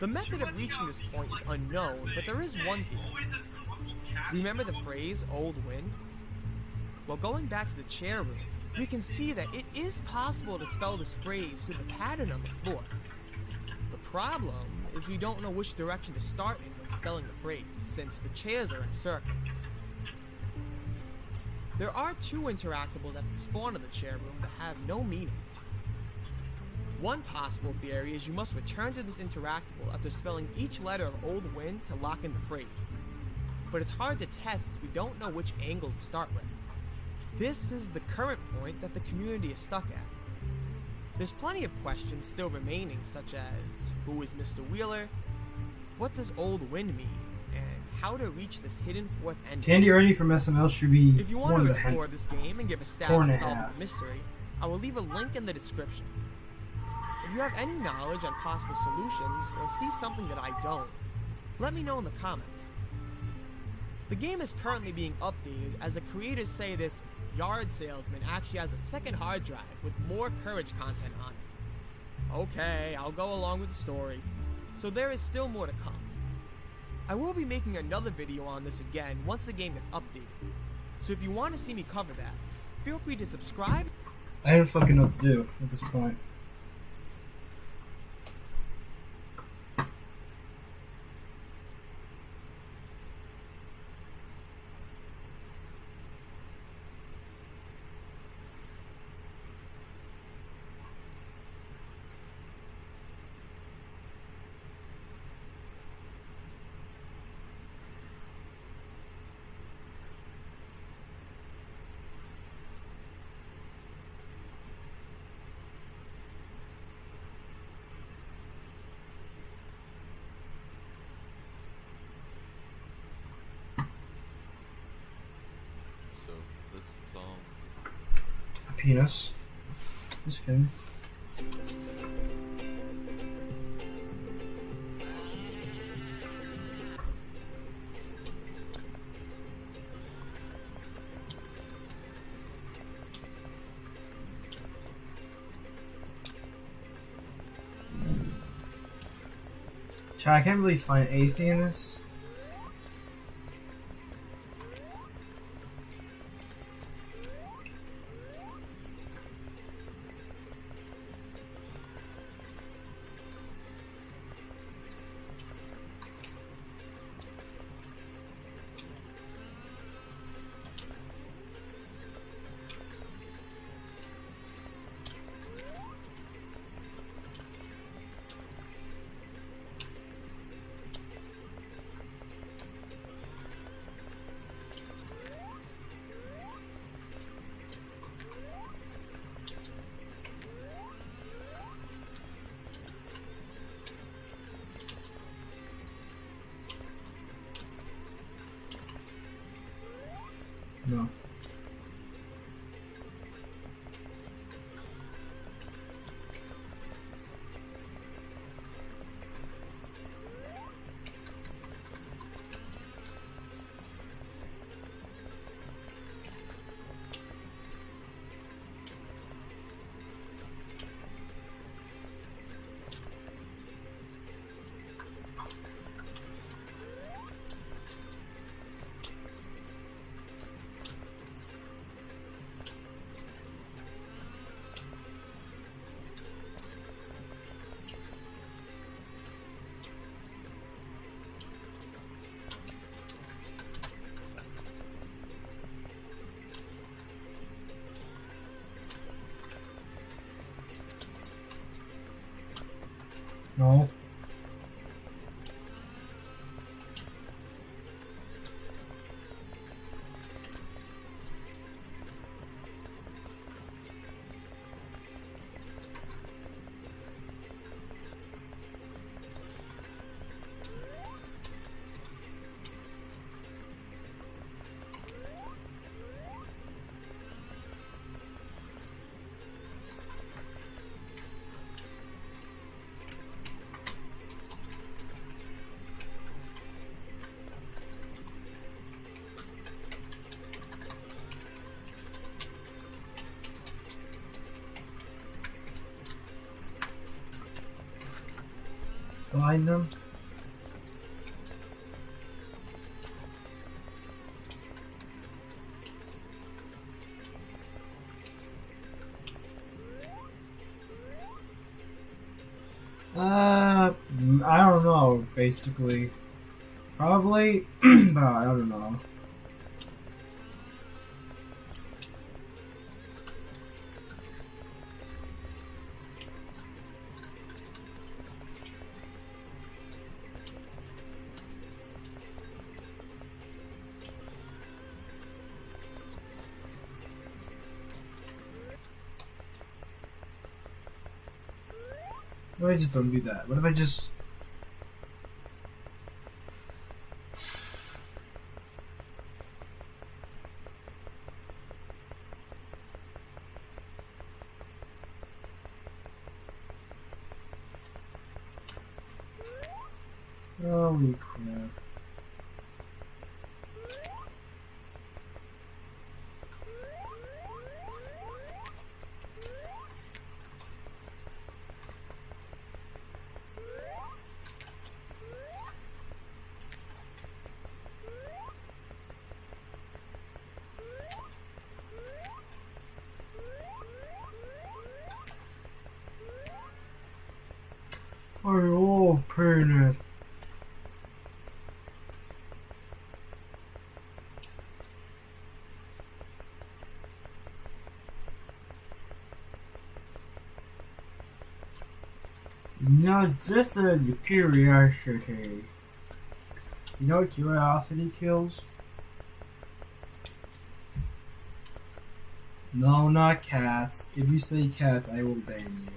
The method of reaching this point is unknown, but there is one thing. Remember the phrase, old wind? Well, going back to the chair room, we can see that it is possible to spell this phrase through the pattern on the floor. The problem is we don't know which direction to start in when spelling the phrase, since the chairs are encircled. There are two interactables at the spawn of the chair room that have no meaning. One possible theory is you must return to this interactable after spelling each letter of Old Wind to lock in the phrase. But it's hard to test since we don't know which angle to start with. This is the current point that the community is stuck at. There's plenty of questions still remaining, such as, who is Mr. Wheeler? What does Old Wind mean? And how to reach this hidden fourth ending. Candy Ready from SML should be If you one want of to the explore this game and give a stab 4.5. at solving the mystery, I will leave a link in the description. If you have any knowledge on possible solutions or see something that I don't, let me know in the comments. The game is currently being updated as the creators say this yard salesman actually has a second hard drive with more courage content on it. Okay, I'll go along with the story. So there is still more to come. I will be making another video on this again once the game gets updated. So if you want to see me cover that, feel free to subscribe. I don't fucking know what to do at this point. So this is A penis. Just kidding. Chat, I can't really find anything in this. No. No. Find them. I don't know, basically. Probably, but I don't know. What if I just don't do that? What if I just... Holy crap. Are you all paying it? Now this is the curiosity. You know what curiosity kills? No, not cats. If you say cats, I will ban you.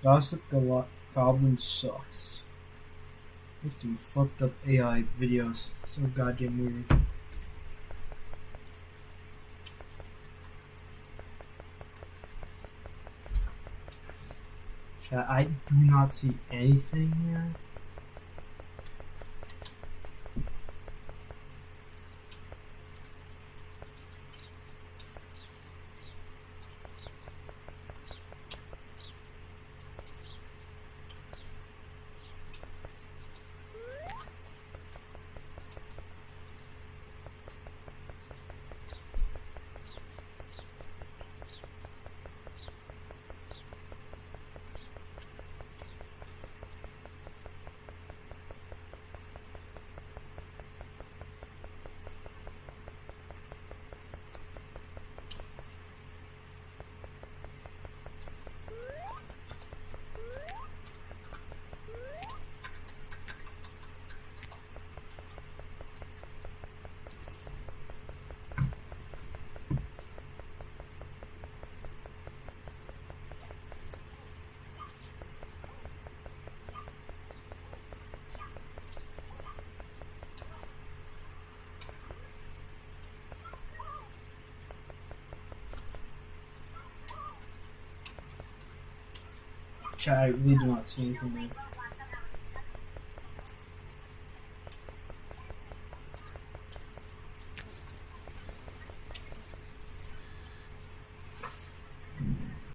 Gossip Goblin sucks. It's some fucked up AI videos. So goddamn weird. Chat, I do not see anything here. Chat, I really do not see anything there.